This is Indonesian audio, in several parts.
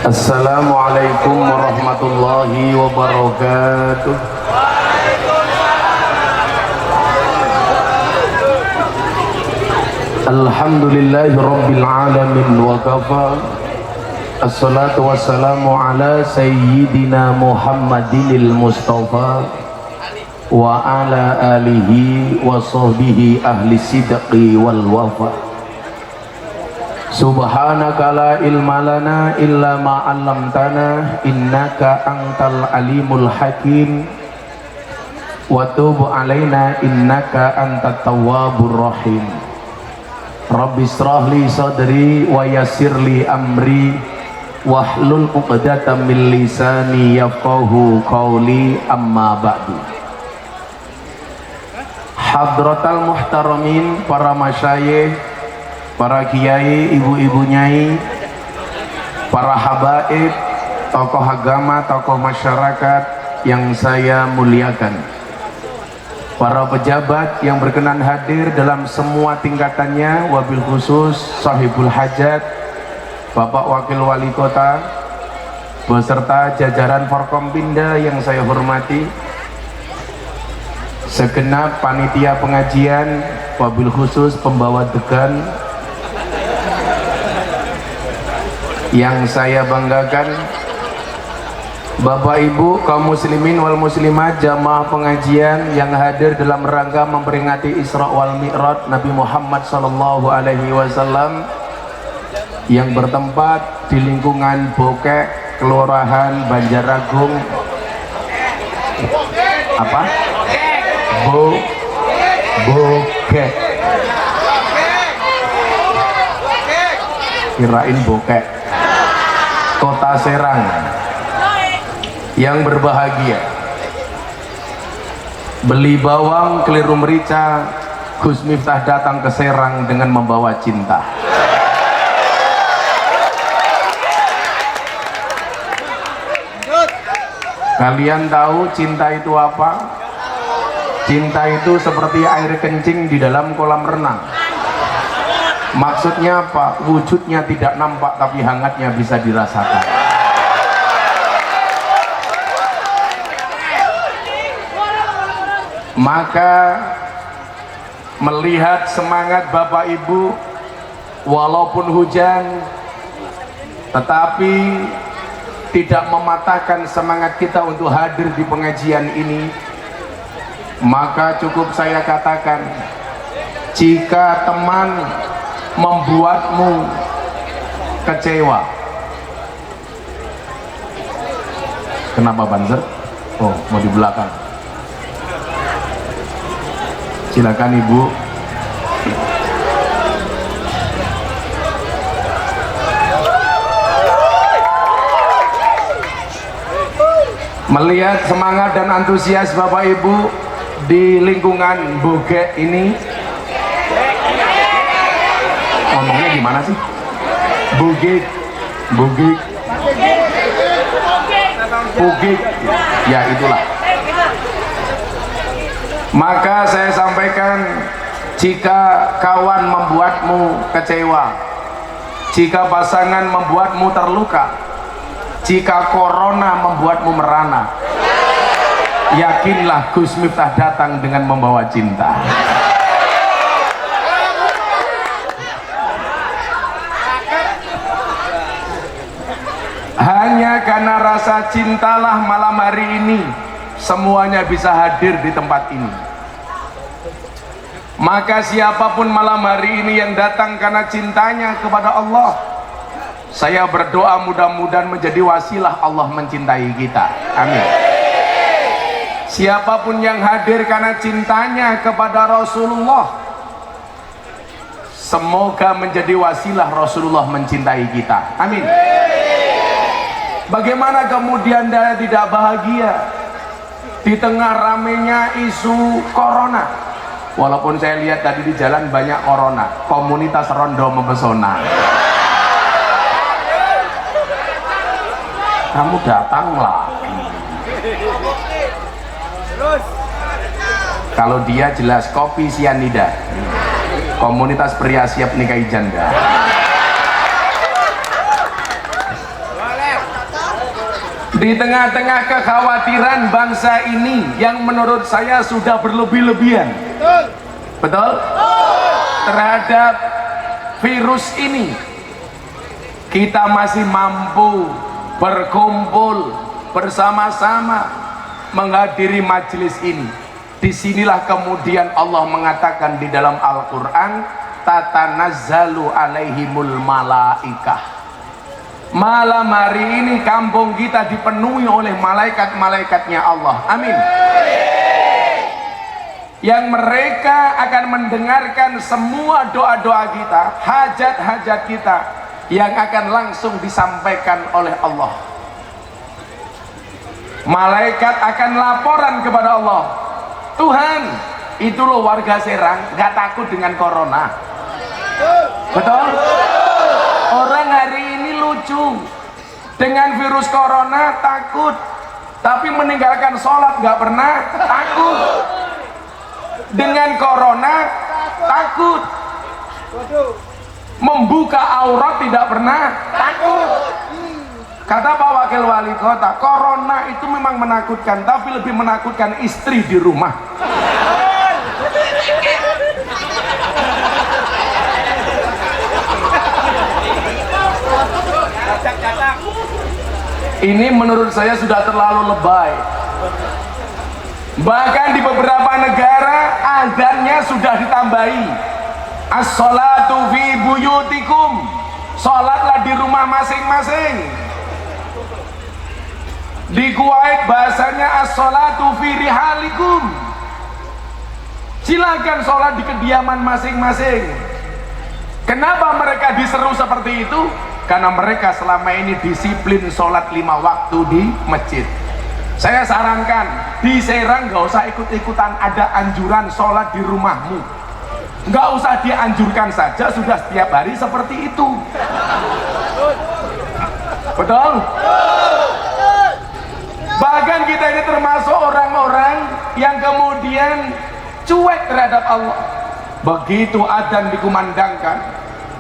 Assalamualaikum warahmatullahi wabarakatuh. Alhamdulillahi rabbil alamin wa kafa. Assalatu wassalamu ala sayyidina Muhammadinil Mustafa wa ala alihi wa sahbihi ahli sidqi wal wafa. Subhanaka la ilma lana illa ma 'allamtana innaka antal alimul hakim wa tub alaina innaka antat tawwabur rahim. Rabbi shrah li sadri wa yassir li amri wahlul 'uqdatam min lisani yafqahu qawli, amma ba'du. Hadratal muhtaramin, para masyayikh, para kiai, ibu-ibu nyai, para habaib, tokoh agama, tokoh masyarakat yang saya muliakan, para pejabat yang berkenan hadir dalam semua tingkatannya, wabil khusus sahibul hajat, Bapak Wakil Wali Kota beserta jajaran Forkompinda yang saya hormati, segenap panitia pengajian, wabil khusus pembawa degan yang saya banggakan, Bapak Ibu kaum muslimin wal muslimat, jamaah pengajian yang hadir dalam rangka memperingati Isra wal Mi'raj Nabi Muhammad sallallahu alaihi wasallam yang bertempat di lingkungan Bokek, Kelurahan Banjaragung, apa? Bokek. Kirain Bokek. Kota Serang yang berbahagia. Beli bawang keliru merica, Gus Miftah datang ke Serang dengan membawa cinta. Kalian tahu cinta itu apa? Cinta itu seperti air kencing di dalam kolam renang. Maksudnya apa? Wujudnya tidak nampak tapi hangatnya bisa dirasakan. Maka melihat semangat Bapak Ibu walaupun hujan tetapi tidak mematahkan semangat kita untuk hadir di pengajian ini, maka cukup saya katakan, jika teman membuatmu kecewa. Kenapa banzer? Oh, mau di belakang. Silakan Ibu. Melihat semangat dan antusias Bapak Ibu di lingkungan Bogek ini, ngomongnya gimana sih? Bugik, ya itulah. Maka saya sampaikan, jika kawan membuatmu kecewa, jika pasangan membuatmu terluka, jika corona membuatmu merana, yakinlah Gus Miftah datang dengan membawa cinta. Hanya karena rasa cintalah malam hari ini semuanya bisa hadir di tempat ini. Maka siapapun malam hari ini yang datang karena cintanya kepada Allah, saya berdoa mudah-mudahan menjadi wasilah Allah mencintai kita. Amin. Siapapun yang hadir karena cintanya kepada Rasulullah, semoga menjadi wasilah Rasulullah mencintai kita. Amin. Bagaimana kemudian dia tidak bahagia di tengah ramenya isu corona? Walaupun saya lihat tadi di jalan banyak corona, komunitas rondo mempesona. Kamu datang lagi. Kalau dia jelas kopi sianida, komunitas pria siap nikahi janda. Di tengah-tengah kekhawatiran bangsa ini yang menurut saya sudah berlebih-lebihan, betul? Terhadap virus ini, kita masih mampu berkumpul bersama-sama menghadiri majelis ini. Disinilah kemudian Allah mengatakan di dalam Al-Quran, tatanazzalu alaihimul malaikah. Malam hari ini kampung kita dipenuhi oleh malaikat-malaikatnya Allah. Amin. Yang mereka akan mendengarkan semua doa-doa kita, hajat-hajat kita yang akan langsung disampaikan oleh Allah. Malaikat akan laporan kepada Allah, Tuhan, itu loh warga Serang gak takut dengan corona. Betul? Orang hari ini lucu, dengan virus corona takut, tapi meninggalkan sholat gak pernah takut. Dengan corona takut, membuka aurat tidak pernah takut. Kata Pak Wakil Wali Kota, corona itu memang menakutkan, tapi lebih menakutkan istri di rumah. Ini menurut saya sudah terlalu lebay. Bahkan di beberapa negara azannya sudah ditambahi, as-sholatu fi buyutikum, sholatlah di rumah masing-masing. Di Kuwait bahasanya as-sholatu fi rihalikum, silakan sholat di kediaman masing-masing. Kenapa mereka diseru seperti itu? Karena mereka selama ini disiplin sholat 5 waktu di masjid. Saya sarankan di Serang gak usah ikut-ikutan ada anjuran sholat di rumahmu. Gak usah dianjurkan saja, sudah setiap hari seperti itu. Betul? Bahkan kita ini termasuk orang-orang yang kemudian cuek terhadap Allah. Begitu adzan dikumandangkan,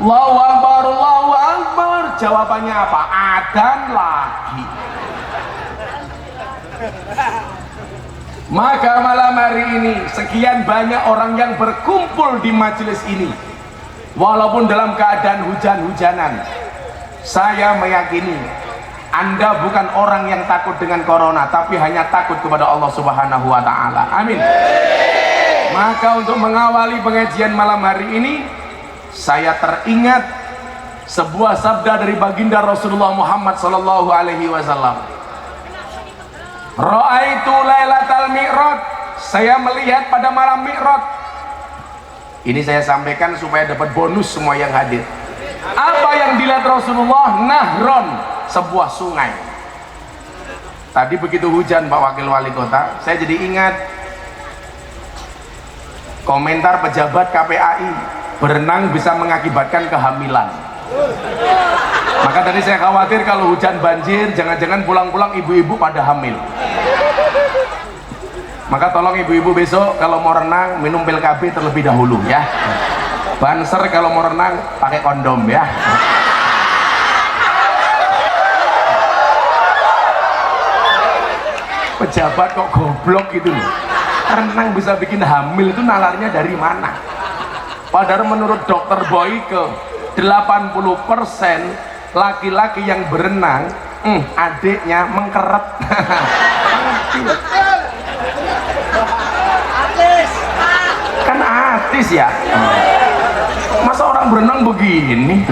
Allahu Akbar, Allahu Akbar, jawabannya apa? Adzan lagi. Maka malam hari ini sekian banyak orang yang berkumpul di majelis ini, walaupun dalam keadaan hujan-hujanan. Saya meyakini Anda bukan orang yang takut dengan corona, tapi hanya takut kepada Allah Subhanahu wa Ta'ala. Amin. Maka untuk mengawali pengajian malam hari ini, saya teringat sebuah sabda dari baginda Rasulullah Muhammad sallallahu alaihi wasallam. Ra'aitu lailatal mi'raj, saya melihat pada malam mi'raj. Ini saya sampaikan supaya dapat bonus semua yang hadir. Apa yang dilihat Rasulullah? Nahron, sebuah sungai. Tadi begitu hujan Pak Wakil Wali Kota, saya jadi ingat komentar pejabat KPAI, berenang bisa mengakibatkan kehamilan. Maka tadi saya khawatir kalau hujan banjir, jangan-jangan pulang-pulang ibu-ibu pada hamil. Maka tolong ibu-ibu besok kalau mau renang minum pil KB terlebih dahulu ya. Banser kalau mau renang pakai kondom ya. Pejabat kok goblok gitu loh. Renang bisa bikin hamil itu nalarnya dari mana? Padahal menurut dokter Boyke 80% laki-laki yang berenang adiknya mengkeret. Kan artis ya, masa orang berenang begini?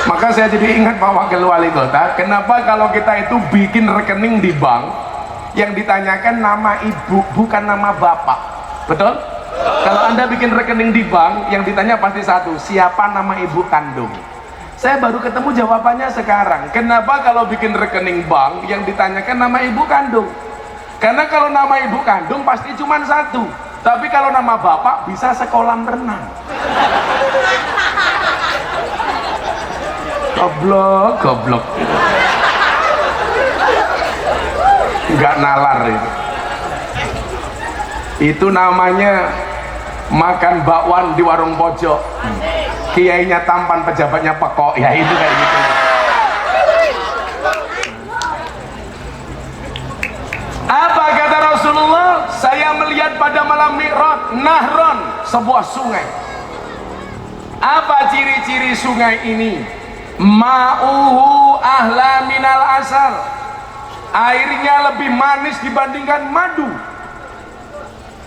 Maka saya jadi ingat Pak Wakil Wali Kota, kenapa kalau kita itu bikin rekening di bank yang ditanyakan nama ibu bukan nama bapak, betul? Kalau Anda bikin rekening di bank yang ditanya pasti satu, siapa nama ibu kandung? Saya baru ketemu jawabannya sekarang. Kenapa kalau bikin rekening bank yang ditanyakan nama ibu kandung? Karena kalau nama ibu kandung pasti cuma satu, tapi kalau nama bapak bisa sekolah renang. Goblok, goblok. Nggak nalar itu. Itu namanya makan bakwan di warung pojok. Kiainya tampan, pejabatnya pekok, ya itu kayak gitu. nahron, sebuah sungai. Apa ciri-ciri sungai ini? Ma'uhu ahla minal asal, airnya lebih manis dibandingkan madu.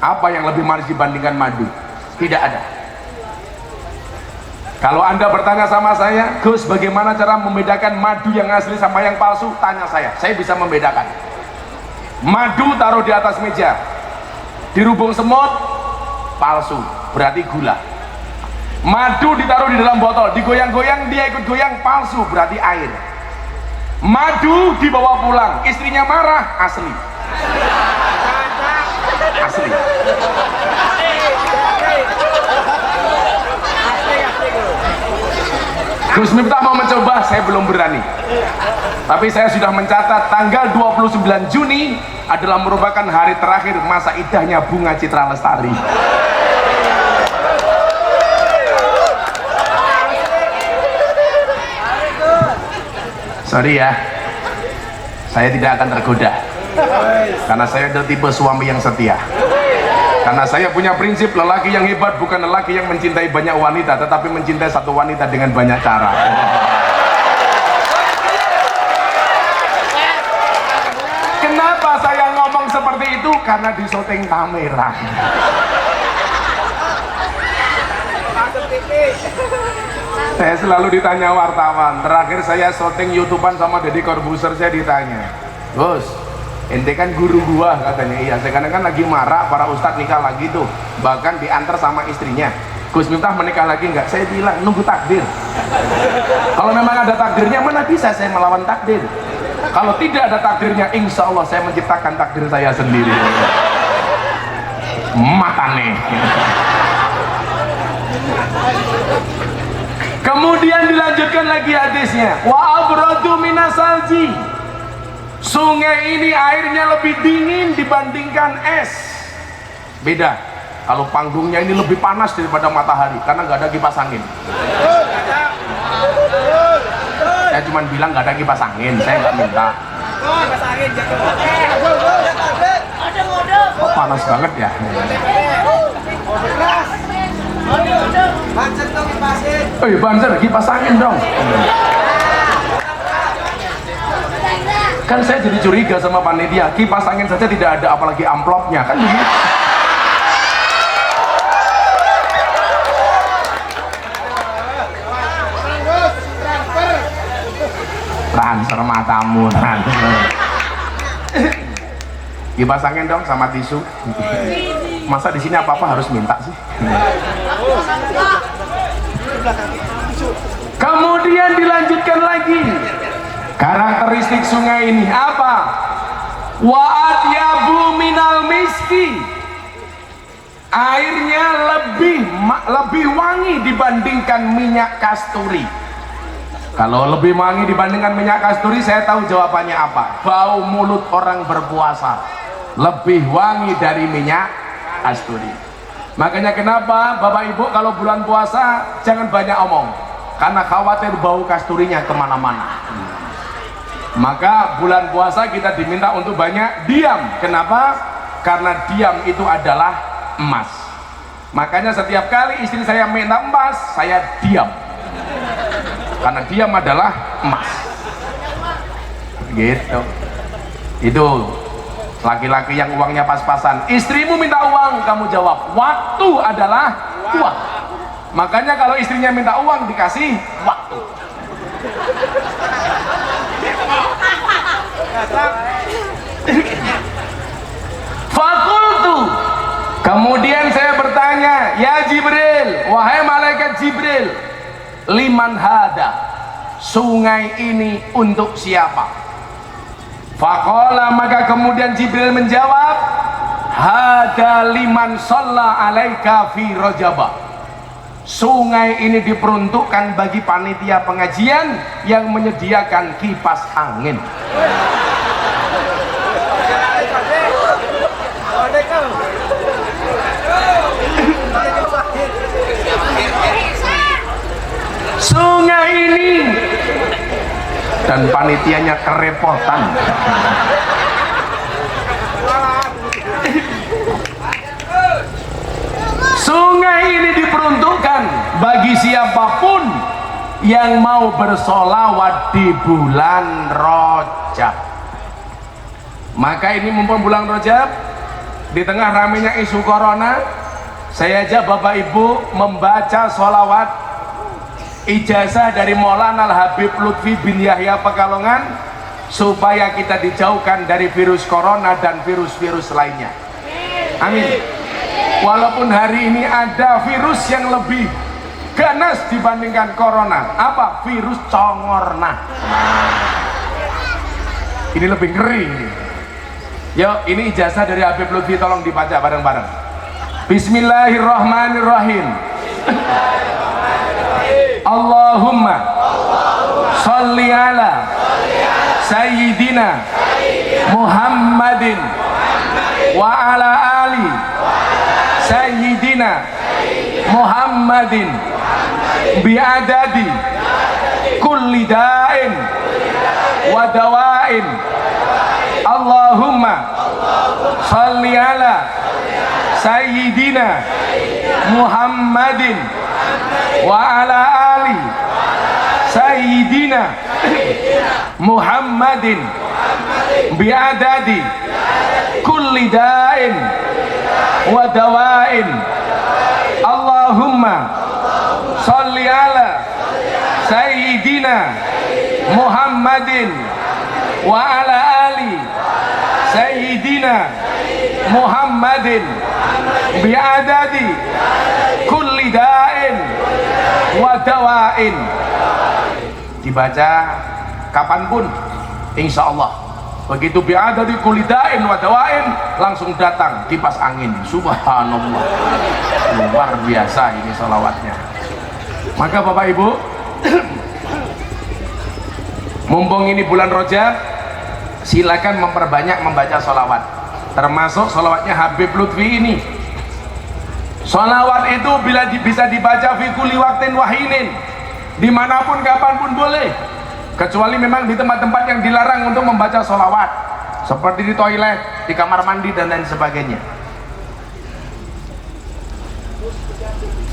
Apa yang lebih manis dibandingkan madu? Tidak ada. Kalau Anda bertanya sama saya, Gus, bagaimana cara membedakan madu yang asli sama yang palsu? Tanya saya bisa membedakan. Madu taruh di atas meja, dirubung semut, palsu, berarti gula. Madu ditaruh di dalam botol, digoyang-goyang, dia ikut goyang, palsu, berarti air. Madu dibawa pulang, istrinya marah, asli. Asli. Gus Miftah mau mencoba, saya belum berani. Tapi saya sudah mencatat tanggal 29 Juni adalah merupakan hari terakhir masa idahnya Bunga Citra Lestari. Sorry ya, saya tidak akan tergoda karena saya adalah tipe suami yang setia. Karena saya punya prinsip, lelaki yang hebat bukan lelaki yang mencintai banyak wanita, tetapi mencintai satu wanita dengan banyak cara. Kenapa saya ngomong seperti itu? Karena di syuting kamera. Saya selalu ditanya wartawan. Terakhir saya syuting YouTubean sama Deddy Corbuzier, saya ditanya, Gus, ente kan guru gua, katanya. Iya, sekarang kan lagi marah, para ustadz nikah lagi tuh, bahkan diantar sama istrinya. Gus Miftah menikah lagi enggak? Saya bilang nunggu takdir. Kalau memang ada takdirnya, mana bisa saya melawan takdir? Kalau tidak ada takdirnya, insya Allah saya menciptakan takdir saya sendiri. Matane. Kemudian dilanjutkan lagi hadisnya, wa abradu minasalji, sungai ini airnya lebih dingin dibandingkan es. Beda, kalau panggungnya ini lebih panas daripada matahari karena nggak ada kipas angin. Saya cuma bilang nggak ada kipas angin, saya nggak minta. Oh, panas banget ya. Oh iya, Banser, kipas angin dong. Kan saya jadi curiga sama panitia, kipas angin saja tidak ada, apalagi amplopnya, kan begitu. Transfer matamu, transfer. Kipas angin dong sama tisu. Masa di sini apa-apa harus minta sih? Kemudian dilanjutkan lagi. Karakteristik sungai ini apa? Wa atyabu minal miski. Airnya lebih wangi dibandingkan minyak kasturi. Kalau lebih wangi dibandingkan minyak kasturi, saya tahu jawabannya apa. Bau mulut orang berpuasa lebih wangi dari minyak kasturi. Makanya kenapa Bapak Ibu kalau bulan puasa jangan banyak omong, karena khawatir bau kasturinya kemana-mana. Maka bulan puasa kita diminta untuk banyak diam. Kenapa? Karena diam itu adalah emas. Makanya setiap kali istri saya minta emas, saya diam, karena diam adalah emas. Gitu. Itu laki-laki yang uangnya pas-pasan. Istrimu minta uang, kamu jawab waktu adalah uang. Makanya kalau istrinya minta uang, dikasih waktu. Fakultu, kemudian saya bertanya, ya Jibril, wahai malaikat Jibril, liman hada, sungai ini untuk siapa? Faqala, maka kemudian Jibril menjawab, hada liman shalla alaika fi rajabah, sungai ini diperuntukkan bagi panitia pengajian yang menyediakan kipas angin. Sungai ini, dan panitianya kerepotan. Sungai ini diperuntukkan bagi siapapun yang mau bersolawat di bulan Rajab. Maka ini mumpung bulan Rajab, di tengah ramainya isu corona, saya ajak Bapak Ibu membaca solawat ijazah dari Maulana Al-Habib Lutfi bin Yahya Pekalongan, supaya kita dijauhkan dari virus corona dan virus-virus lainnya. Amin. Walaupun hari ini ada virus yang lebih ganas dibandingkan corona. Apa? Virus congorna. Ini lebih ngeri ini. Yuk, ini ijazah dari Habib Lutfi, tolong dibaca bareng-bareng. Bismillahirrahmanirrahim. Allahumma sholli ala Sayyidina Muhammadin wa ala ali Sayyidina Muhammadin bi'adadi kulli da'in wa dawa'in. Allahumma sholli ala Sayyidina Muhammadin wa ala ali Sayyidina Muhammadin bi'adadi kulli da'in wa dawa'in. Allahumma sholli ala Sayyidina Muhammadin wa ala ali Sayyidina Muhammadin bi'adadi kulli da'in wa dawa'in. Dibaca kapanpun, insya Allah. Begitu bi'adadi kulli da'in wa dawa'in, langsung datang kipas angin. Subhanallah, luar biasa ini salawatnya. Maka Bapak Ibu, mumpung ini bulan Rajab, silakan memperbanyak membaca sholawat, termasuk sholawatnya Habib Lutfi ini. Sholawat itu bila bisa dibaca fi kulli waqtin wahinin, dimanapun kapanpun boleh, kecuali memang di tempat-tempat yang dilarang untuk membaca sholawat, seperti di toilet, di kamar mandi dan lain sebagainya.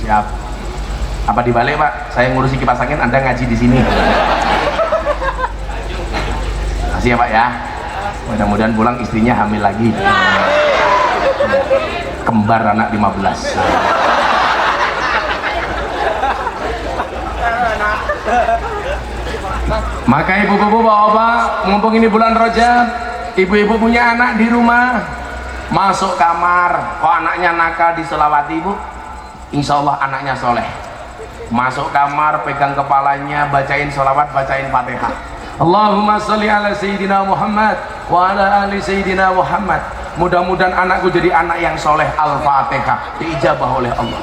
Siap. Apa dibalik Pak? Saya ngurusi kipas angin, Anda ngaji di sini. Makasih ya Pak ya. Mudah-mudahan pulang istrinya hamil lagi. Kembar anak 15. Maka ibu-ibu bapak, mumpung ini bulan Rajab, ibu-ibu punya anak di rumah, masuk kamar, kok anaknya nakal diselawati ibu, insya Allah anaknya soleh. Masuk kamar, pegang kepalanya, bacain sholawat, bacain Fatihah. Allahumma sholli ala Sayyidina Muhammad wa ala ali Sayyidina Muhammad. Mudah-mudahan anakku jadi anak yang soleh. Al-Fatihah diijabah oleh Allah.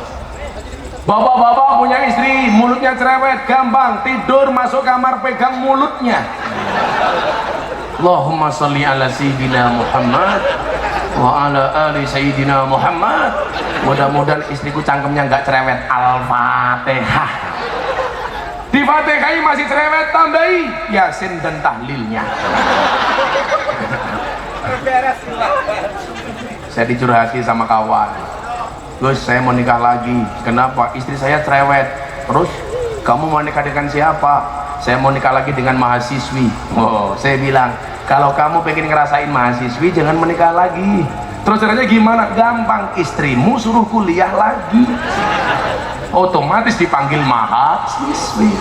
Bapak-bapak punya istri, mulutnya cerewet, gampang tidur, masuk kamar pegang mulutnya. Allahumma sholli ala Sayyidina Muhammad wa ala ali Sayyidina Muhammad. Mudah-mudahan istriku cangkemnya nggak cerewet. Al-Fatihah. Di Fatihah masih cerewet, tambahi Yasin dan tahlilnya. Saya dicurhati sama kawan, Gus, saya mau nikah lagi. Kenapa? Istri saya cerewet. Terus kamu mau nikah dengan siapa? Saya mau nikah lagi dengan mahasiswi. Oh, saya bilang, kalau kamu pengen ngerasain mahasiswi, jangan menikah lagi. Terus caranya gimana? Gampang, istrimu suruh kuliah lagi, otomatis dipanggil mahasiswi.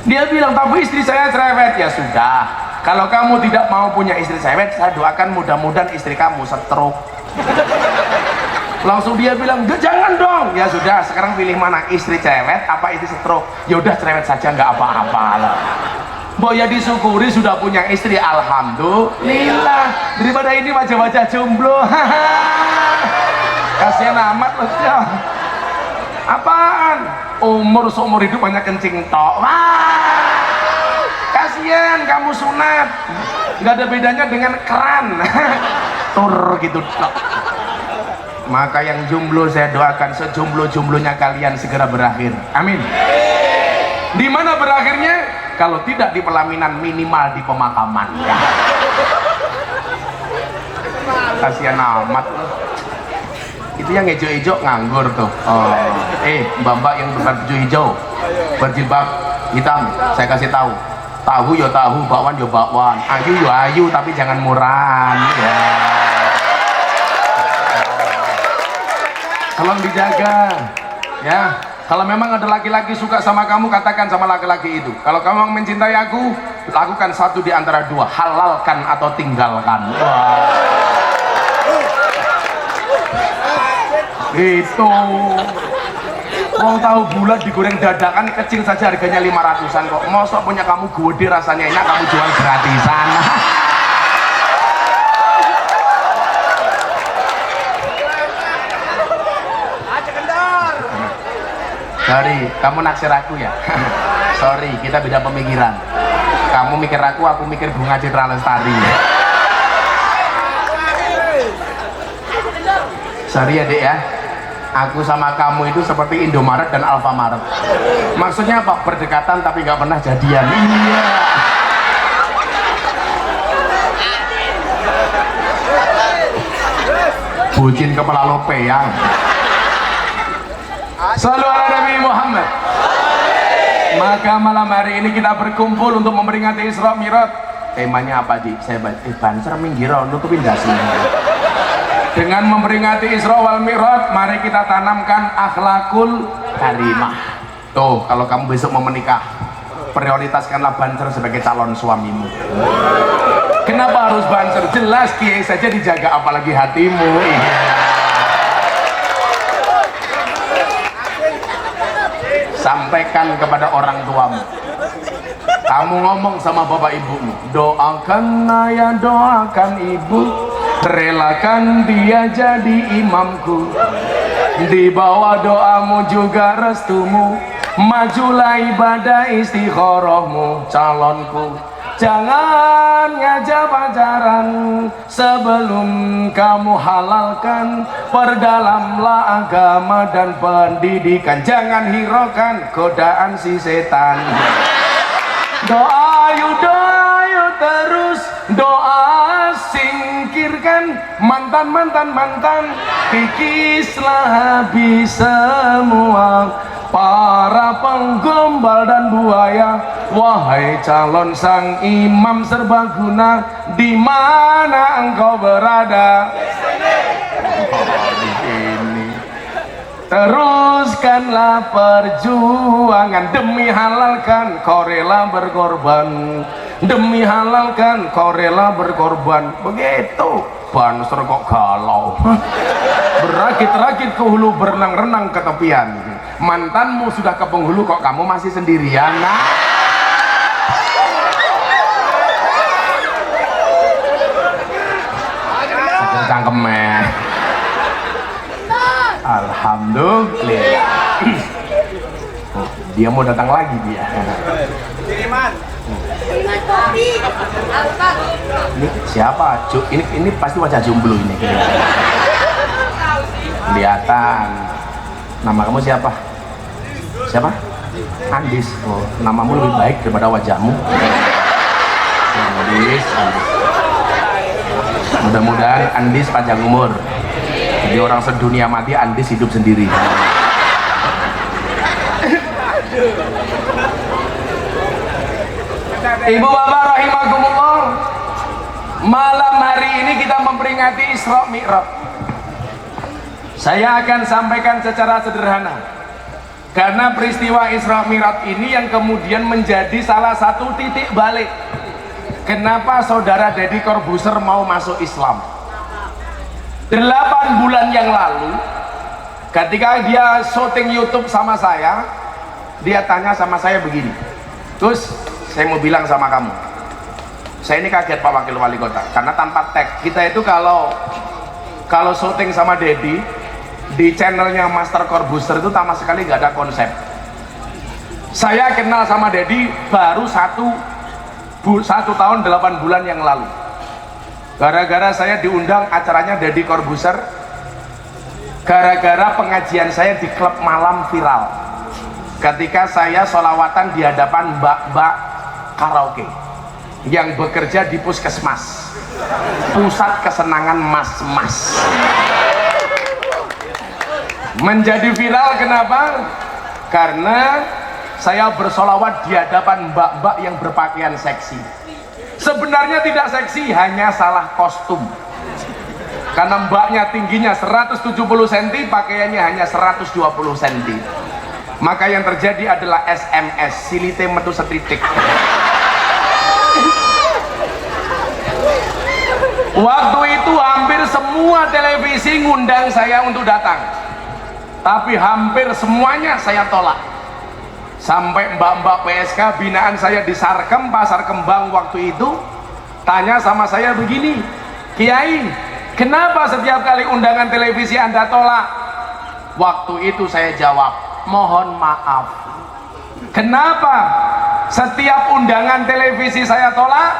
Dia bilang, tapi istri saya cerewet. Ya sudah, kalau kamu tidak mau punya istri cerewet, saya doakan mudah-mudahan istri kamu stroke. Langsung dia bilang, jangan dong. Ya sudah, sekarang pilih mana, istri cerewet apa istri stroke? Ya udah cerewet saja, nggak apa-apa lah. Mbok ya disyukuri sudah punya istri, alhamdulillah, daripada ini wajah-wajah jomblo. Kasihan amat loh ya. Apaan? Umur seumur hidup hanya kencing tok. Wah, kasihan kamu sunat, nggak ada bedanya dengan keran. Tur gitu tok. Maka yang jomblo saya doakan sejomblo-jomblonya kalian segera berakhir. Amin. Di mana berakhirnya? Kalau tidak di pelaminan, minimal di pemakaman. Ya. Kasihan amat. Itu yang hijau-hijau nganggur tuh. Oh. Mbak-mbak yang berbaju hijau, berjilbab hitam, saya kasih tahu. Tahu ya tahu, bakwan ya bakwan, ayu ya ayu, tapi jangan murahan. Ya. Tolong dijaga, ya. Kalau memang ada laki-laki suka sama kamu, katakan sama laki-laki itu. Kalau kamu mencintai aku, lakukan satu di antara dua, halalkan atau tinggalkan. Wah. Itu. Mau tahu bulat digoreng dadakan kecil saja harganya 500-an kok. Mosok punya kamu gede rasanya enak, kamu jual gratisan. Sorry, kamu naksir aku ya? Sorry, kita beda pemikiran. Kamu mikir aku mikir Bunga Citra Lestari. Sorry ya dek ya, aku sama kamu itu seperti Indomaret dan Alfamaret. Maksudnya apa? Berdekatan tapi nggak pernah jadian. Iya. Bucin kepala lope ya. Selalu ala Nabi Muhammad. Maka malam hari ini kita berkumpul untuk memperingati Isra Mi'raj. Temanya apa Ji? Saya banser minggiro nutupin dasi. Dengan memperingati Isra wal Mi'raj, mari kita tanamkan akhlakul karimah. Tuh, kalau kamu besok mau menikah, prioritaskanlah banser sebagai calon suamimu. Kenapa harus banser? Jelas kiai saja dijaga, apalagi hatimu. Sampaikan kepada orang tuamu. Kamu ngomong sama bapak ibumu, doakan ayah, doakan ibu, relakan dia jadi imamku. Di bawah doamu juga restumu, majulah ibadah istikharahmu, calonku. Jangan ngajak pacaran sebelum kamu halalkan, perdalamlah agama dan pendidikan, jangan hiraukan godaan si setan. Doa yuk terus, doa singkirkan mantan, kikislah habis semua para penggombal dan buaya. Wahai calon sang imam serbaguna, di mana engkau berada? Teruskanlah perjuangan demi halalkan, kau rela berkorban. Demi halalkan, kau rela berkorban. Begitu. Banser kok galau. Berakit-rakit ke hulu, berenang-renang ke tepian. Mantanmu sudah ke penghulu, kok kamu masih sendirian? Nah. Cangkemnya. Alhamdulillah. Dia mau datang lagi dia. Kiriman kopi. Ini siapa? Ini pasti wajah jomblo ini. Kelihatan. Nama kamu siapa? Siapa? Andis. Oh, namamu lebih baik daripada wajahmu. Andis. Mudah-mudahan Andis panjang umur. Jadi orang sedunia mati, Andis hidup sendiri. Ibu bapak rahimakumullah, malam hari ini kita memperingati Isra Mi'raj. Saya akan sampaikan secara sederhana, karena peristiwa Isra Mi'raj ini yang kemudian menjadi salah satu titik balik kenapa saudara Deddy Corbuzier mau masuk Islam. 8 bulan yang lalu ketika dia syuting YouTube sama saya, dia tanya sama saya begini, terus saya mau bilang sama kamu, saya ini kaget Pak Wakil Wali Kota, karena tanpa tag kita itu kalau syuting sama Deddy di channelnya Master Corbuzier itu sama sekali nggak ada konsep. Saya kenal sama Deddy baru satu tahun 8 bulan yang lalu, gara-gara saya diundang acaranya Deddy Corbuzier, gara-gara pengajian saya di klub malam viral ketika saya sholawatan di hadapan mbak-mbak karaoke yang bekerja di puskesmas, pusat kesenangan mas-mas. Menjadi viral kenapa? Karena saya bersolawat di hadapan mbak-mbak yang berpakaian seksi. Sebenarnya tidak seksi, hanya salah kostum. Karena mbaknya tingginya 170 cm, pakaiannya hanya 120 cm. Maka yang terjadi adalah SMS, silite metu setitik. Waktu itu hampir semua televisi ngundang saya untuk datang, tapi hampir semuanya saya tolak. Sampai mbak-mbak PSK binaan saya di Sarkem, Pasar Kembang waktu itu tanya sama saya begini, Kiai, kenapa setiap kali undangan televisi Anda tolak? Waktu itu saya jawab, mohon maaf. Kenapa setiap undangan televisi saya tolak?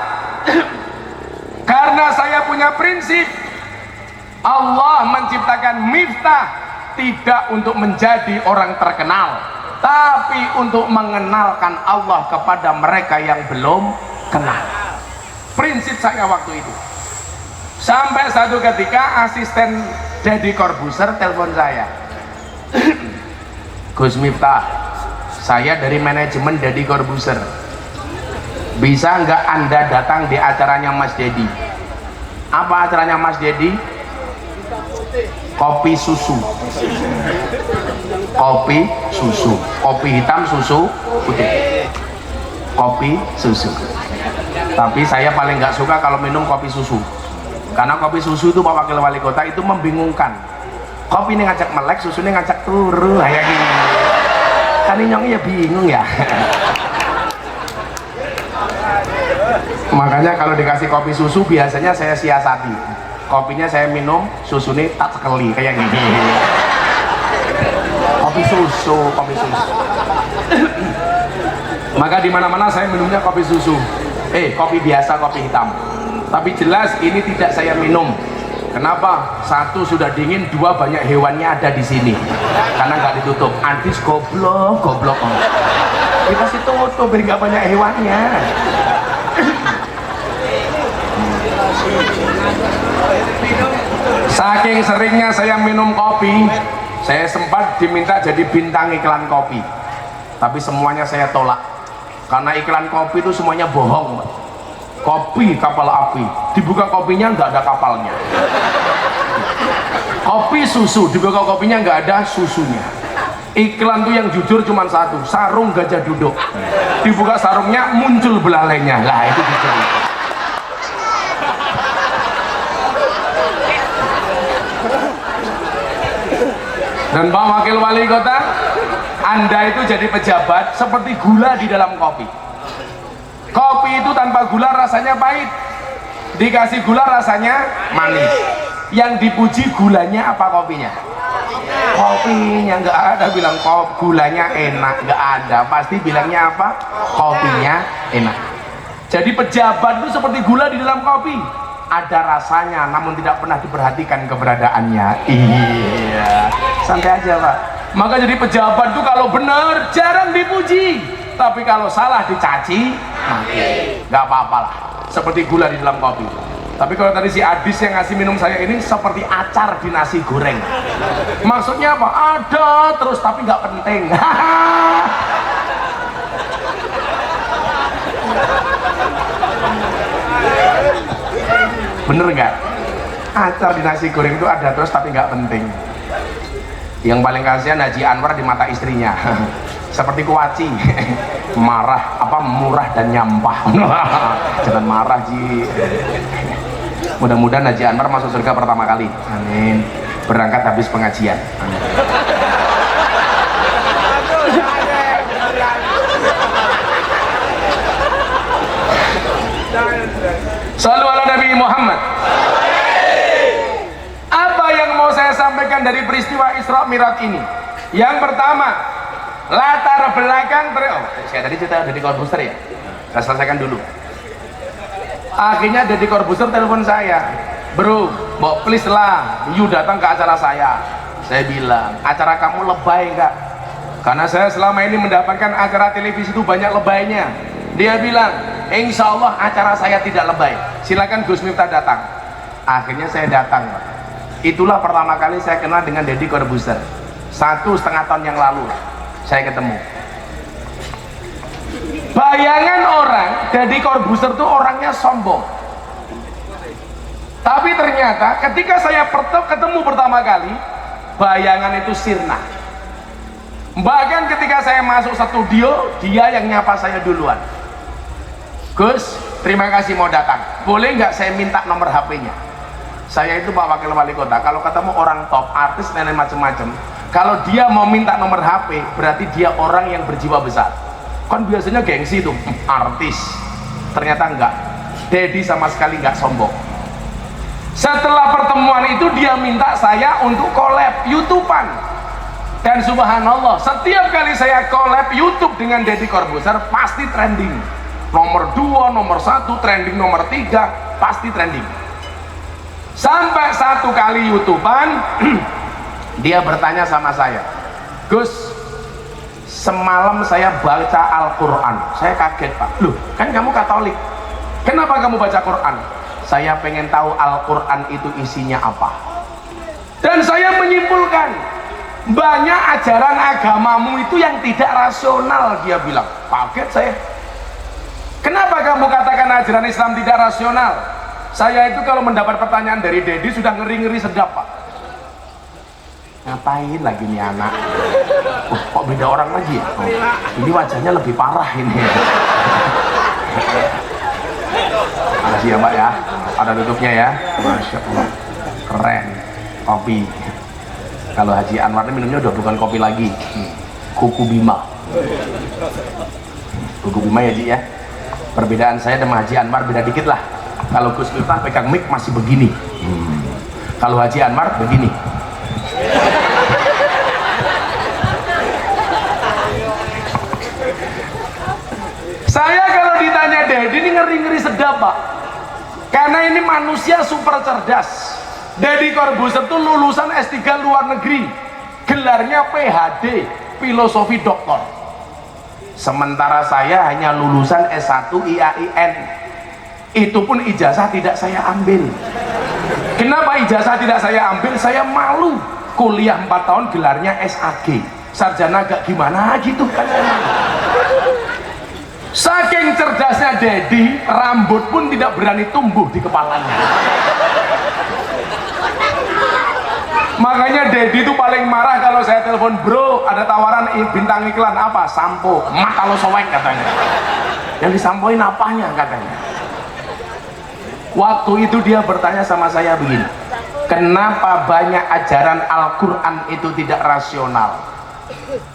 Karena saya punya prinsip, Allah menciptakan Miftah tidak untuk menjadi orang terkenal, tapi untuk mengenalkan Allah kepada mereka yang belum kenal. Prinsip saya waktu itu. Sampai satu ketika asisten Deddy Corbuzier telepon saya, Gus Miftah, saya dari manajemen Deddy Corbuzier, bisa nggak Anda datang di acaranya Mas Deddy? Apa acaranya Mas Deddy? Kopi susu. Kopi susu. Kopi hitam, susu putih. Kopi susu. Tapi saya paling nggak suka kalau minum kopi susu, karena kopi susu itu Pak Wakil Wali Kota itu membingungkan. Kopi ini ngajak melek, susu ini ngajak turu, kayak gini. Kan ini nyongnya bingung ya. Makanya kalau dikasih kopi susu biasanya saya siasati, kopinya saya minum, susu ini tak sekali kayak gini. Kopi susu. Maka di mana-mana saya minumnya kopi susu, kopi biasa, kopi hitam. Tapi jelas ini tidak saya minum. Kenapa? Satu sudah dingin, dua banyak hewannya ada di sini, karena nggak ditutup. Antis goblok. Dikasih tutup biar nggak banyak hewannya. Saking seringnya saya minum kopi, saya sempat diminta jadi bintang iklan kopi, tapi semuanya saya tolak karena iklan kopi itu semuanya bohong. Kopi kapal api, dibuka kopinya nggak ada kapalnya. Kopi susu, dibuka kopinya nggak ada susunya. Iklan tuh yang jujur cuma satu, sarung gajah duduk, dibuka sarungnya muncul belalainya. Lah itu jujur. Dan Pak Wakil Wali Kota, Anda itu jadi pejabat seperti gula di dalam kopi. Kopi itu tanpa gula rasanya pahit, dikasih gula rasanya manis. Yang dipuji gulanya apa kopinya? Kopinya. Nggak ada bilang gulanya enak, nggak ada. Pasti bilangnya apa? Kopinya enak. Jadi pejabat itu seperti gula di dalam kopi, ada rasanya namun tidak pernah diperhatikan keberadaannya. Iya, santai aja Pak. Maka jadi pejabat itu kalau benar jarang dipuji, tapi kalau salah dicaci, nggak apa-apa lah, seperti gula di dalam kopi. Tapi kalau tadi si Adis yang ngasih minum saya ini seperti acar di nasi goreng. Maksudnya apa? Ada terus tapi nggak penting. Bener nggak? Acar di nasi goreng itu ada terus tapi nggak penting. Yang paling kasihan Haji Anwar di mata istrinya, seperti kuaci, marah apa murah dan nyampah. Jangan marah Ji. Mudah-mudahan Haji Anwar masuk surga pertama kali. Amin. Berangkat habis pengajian. Amin. Shallu ala Nabi Muhammad. Apa yang mau saya sampaikan dari peristiwa Isra Mi'raj ini? Yang pertama, latar belakang saya tadi cerita Deddy Corbuzier ya, saya selesaikan dulu. Akhirnya Deddy Corbuzier telepon saya, bro, please lah, you datang ke acara saya. Saya bilang, acara kamu lebay enggak? Karena saya selama ini mendapatkan acara televisi itu banyak lebaynya. Dia bilang, insya Allah acara saya tidak lebay, silakan Gus Miftah datang. Akhirnya saya datang Pak. Itulah pertama kali saya kenal dengan Deddy Corbuzier. 1,5 tahun yang lalu saya ketemu. Bayangan orang Deddy Corbuzier tuh orangnya sombong, tapi ternyata ketika saya ketemu pertama kali, bayangan itu sirna. Bahkan ketika saya masuk studio, dia yang nyapa saya duluan. Gus, terima kasih mau datang, boleh nggak saya minta nomor HP-nya? Saya itu Pak Wakil Wali Kota, kalau ketemu orang top, artis dan macam-macam, kalau dia mau minta nomor HP, berarti dia orang yang berjiwa besar. Kan biasanya gengsi tuh, artis. Ternyata enggak, Deddy sama sekali nggak sombong. Setelah pertemuan itu dia minta saya untuk collab YouTubean, dan subhanallah setiap kali saya collab YouTube dengan Deddy Corbuzier pasti trending, nomor 2, nomor 1, trending nomor 3, pasti trending. Sampai satu kali YouTubean dia bertanya sama saya, Gus, semalam saya baca Al-Quran. Saya kaget, Pak. Loh, kan kamu Katolik, kenapa kamu baca Quran? Saya pengen tahu Al-Quran itu isinya apa. Dan saya menyimpulkan, banyak ajaran agamamu itu yang tidak rasional. Dia bilang, kaget saya. Kenapa kamu katakan ajaran Islam tidak rasional? Saya itu kalau mendapat pertanyaan dari Deddy sudah ngeri-ngeri sedap, Pak. Ngapain lagi nih anak? Kok beda orang lagi ya? Ini wajahnya lebih parah ini. Makasih ya Mbak ya, ada tutupnya ya. Masya Allah, keren. Kopi. Kalau Haji Anwar ini minumnya udah bukan kopi lagi, Kuku Bima. Kuku Bima ya Ji ya. Perbedaan saya sama Haji Anwar beda dikit lah. Kalau Gus Miftah pegang mic masih begini, kalau Haji Anwar begini. Saya kalau ditanya Deddy ini ngeri-ngeri sedap, Pak, karena ini manusia super cerdas. Deddy Corbuzier itu lulusan S3 luar negeri, gelarnya PhD, filosofi doktor. Sementara saya hanya lulusan S1 IAIN, itu pun ijazah tidak saya ambil. Kenapa ijazah tidak saya ambil? Saya malu. Kuliah 4 tahun gelarnya SAG, sarjana agak gimana gitu kan. Saking cerdasnya Deddy, rambut pun tidak berani tumbuh di kepalanya. Makanya Deddy itu paling marah kalau saya telepon, bro ada tawaran bintang iklan apa? Sampo. Mah kalau soek katanya. Yang disampoin apanya katanya. Waktu itu dia bertanya sama saya begini, kenapa banyak ajaran Al-Quran itu tidak rasional?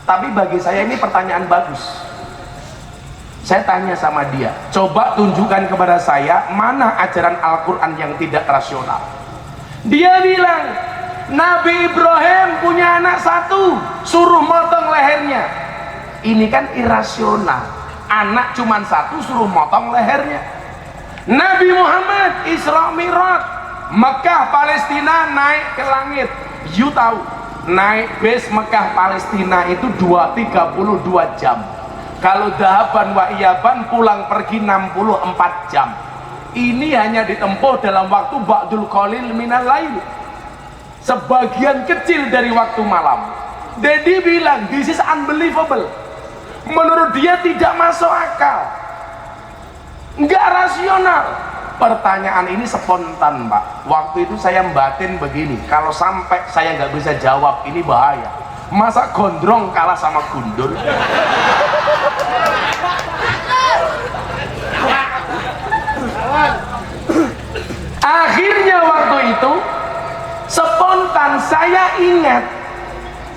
Tapi bagi saya ini pertanyaan bagus. Saya tanya sama dia, coba tunjukkan kepada saya mana ajaran Al-Quran yang tidak rasional. Dia bilang, Nabi Ibrahim punya anak 1, suruh motong lehernya. Ini kan irasional, anak cuma 1 suruh motong lehernya. Nabi Muhammad Isra Mi'raj, Mekah Palestina naik ke langit. You tahu, naik bis Mekah Palestina itu 32 jam. Kalau dahaban wa iyaban pulang pergi 64 jam. Ini hanya ditempuh dalam waktu ba'dul qalil minal lail, sebagian kecil dari waktu malam. Deddy bilang this is unbelievable. Menurut dia tidak masuk akal, nggak rasional. Pertanyaan ini spontan, Pak. Waktu itu saya batin begini, kalau sampai saya nggak bisa jawab ini bahaya. Masa gondrong kalah sama gundul? Akhirnya waktu itu spontan saya ingat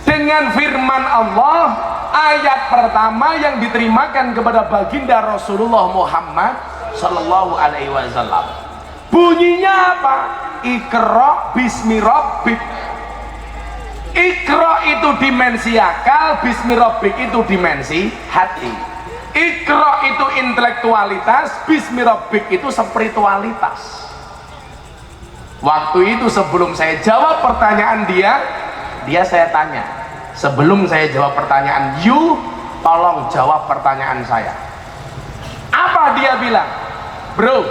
dengan firman Allah, ayat pertama yang diterimakan kepada baginda Rasulullah Muhammad Sallallahu Alaihi Wasallam. Bunyinya apa? Iqra bismi rabbik. Iqra itu dimensi akal, bismi rabbik itu dimensi hati. Iqra itu intelektualitas, bismi rabbik itu spiritualitas. Waktu itu sebelum saya jawab pertanyaan dia saya tanya, sebelum saya jawab pertanyaan you, tolong jawab pertanyaan saya. Apa dia bilang? Bro,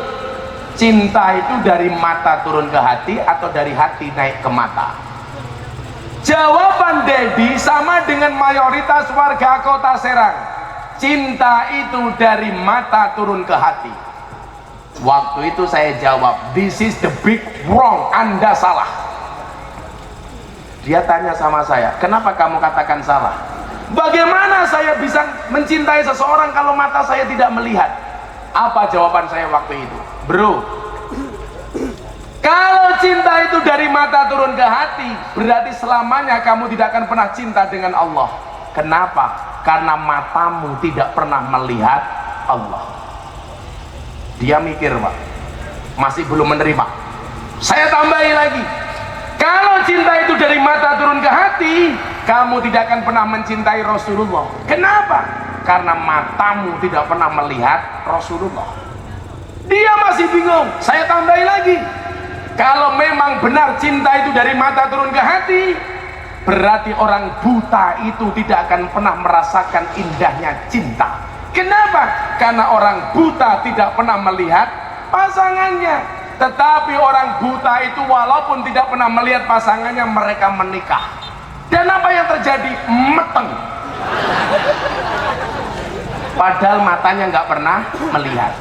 cinta itu dari mata turun ke hati atau dari hati naik ke mata? Jawaban Dedi sama dengan mayoritas warga kota Serang. Cinta itu dari mata turun ke hati. Waktu itu saya jawab, this is the big wrong, Anda salah. Dia tanya sama saya, kenapa kamu katakan salah? Bagaimana saya bisa mencintai seseorang kalau mata saya tidak melihat? Apa jawaban saya waktu itu? Bro, kalau cinta itu dari mata turun ke hati, berarti selamanya kamu tidak akan pernah cinta dengan Allah. Kenapa? Karena matamu tidak pernah melihat Allah. Dia mikir, Pak, masih belum menerima. Saya tambahi lagi, kalau cinta itu dari mata turun ke hati, kamu tidak akan pernah mencintai Rasulullah. Kenapa? Karena matamu tidak pernah melihat Rasulullah. Dia masih bingung. Saya tambahi lagi, kalau memang benar cinta itu dari mata turun ke hati, berarti orang buta itu tidak akan pernah merasakan indahnya cinta. Kenapa? Karena orang buta tidak pernah melihat pasangannya. Tetapi orang buta itu walaupun tidak pernah melihat pasangannya, mereka menikah. Dan apa yang terjadi? Meteng. Padahal matanya nggak pernah melihat.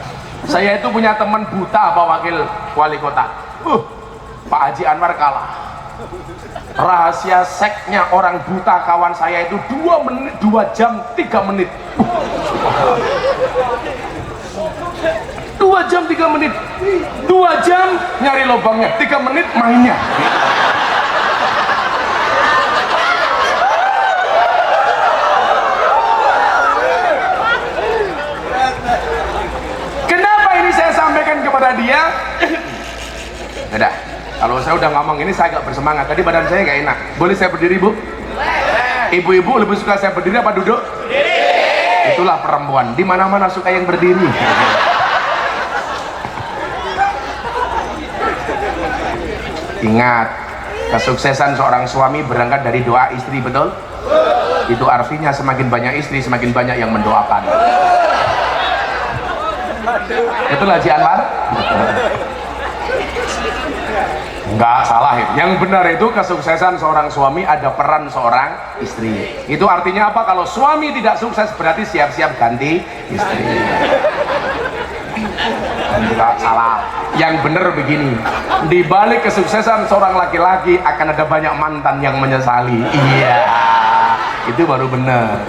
Saya itu punya teman buta, Pak Wakil Wali Kota. Pak Haji Anwar kalah. Rahasia seksnya orang buta kawan saya itu 2 jam 3 menit. 2 jam 3 menit. 2 jam nyari lubangnya, 3 menit mainnya. Kenapa ini saya sampaikan kepada dia? Udah, kalau saya udah ngomong ini saya agak bersemangat. Tadi badan saya nggak enak. Boleh saya berdiri, Bu? Ibu-ibu lebih suka saya berdiri apa duduk? Berdiri. Itulah perempuan. Di mana-mana suka yang berdiri. Ingat, kesuksesan seorang suami berangkat dari doa istri, betul? Itu artinya semakin banyak istri, semakin banyak yang mendoakan. Betul Haji Anwar? Enggak salah itu. Yang benar itu kesuksesan seorang suami ada peran seorang istri. Itu artinya apa? Kalau suami tidak sukses berarti siap-siap ganti istri. Enggak salah. Yang benar begini, di balik kesuksesan seorang laki-laki akan ada banyak mantan yang menyesali. Iya, itu baru benar.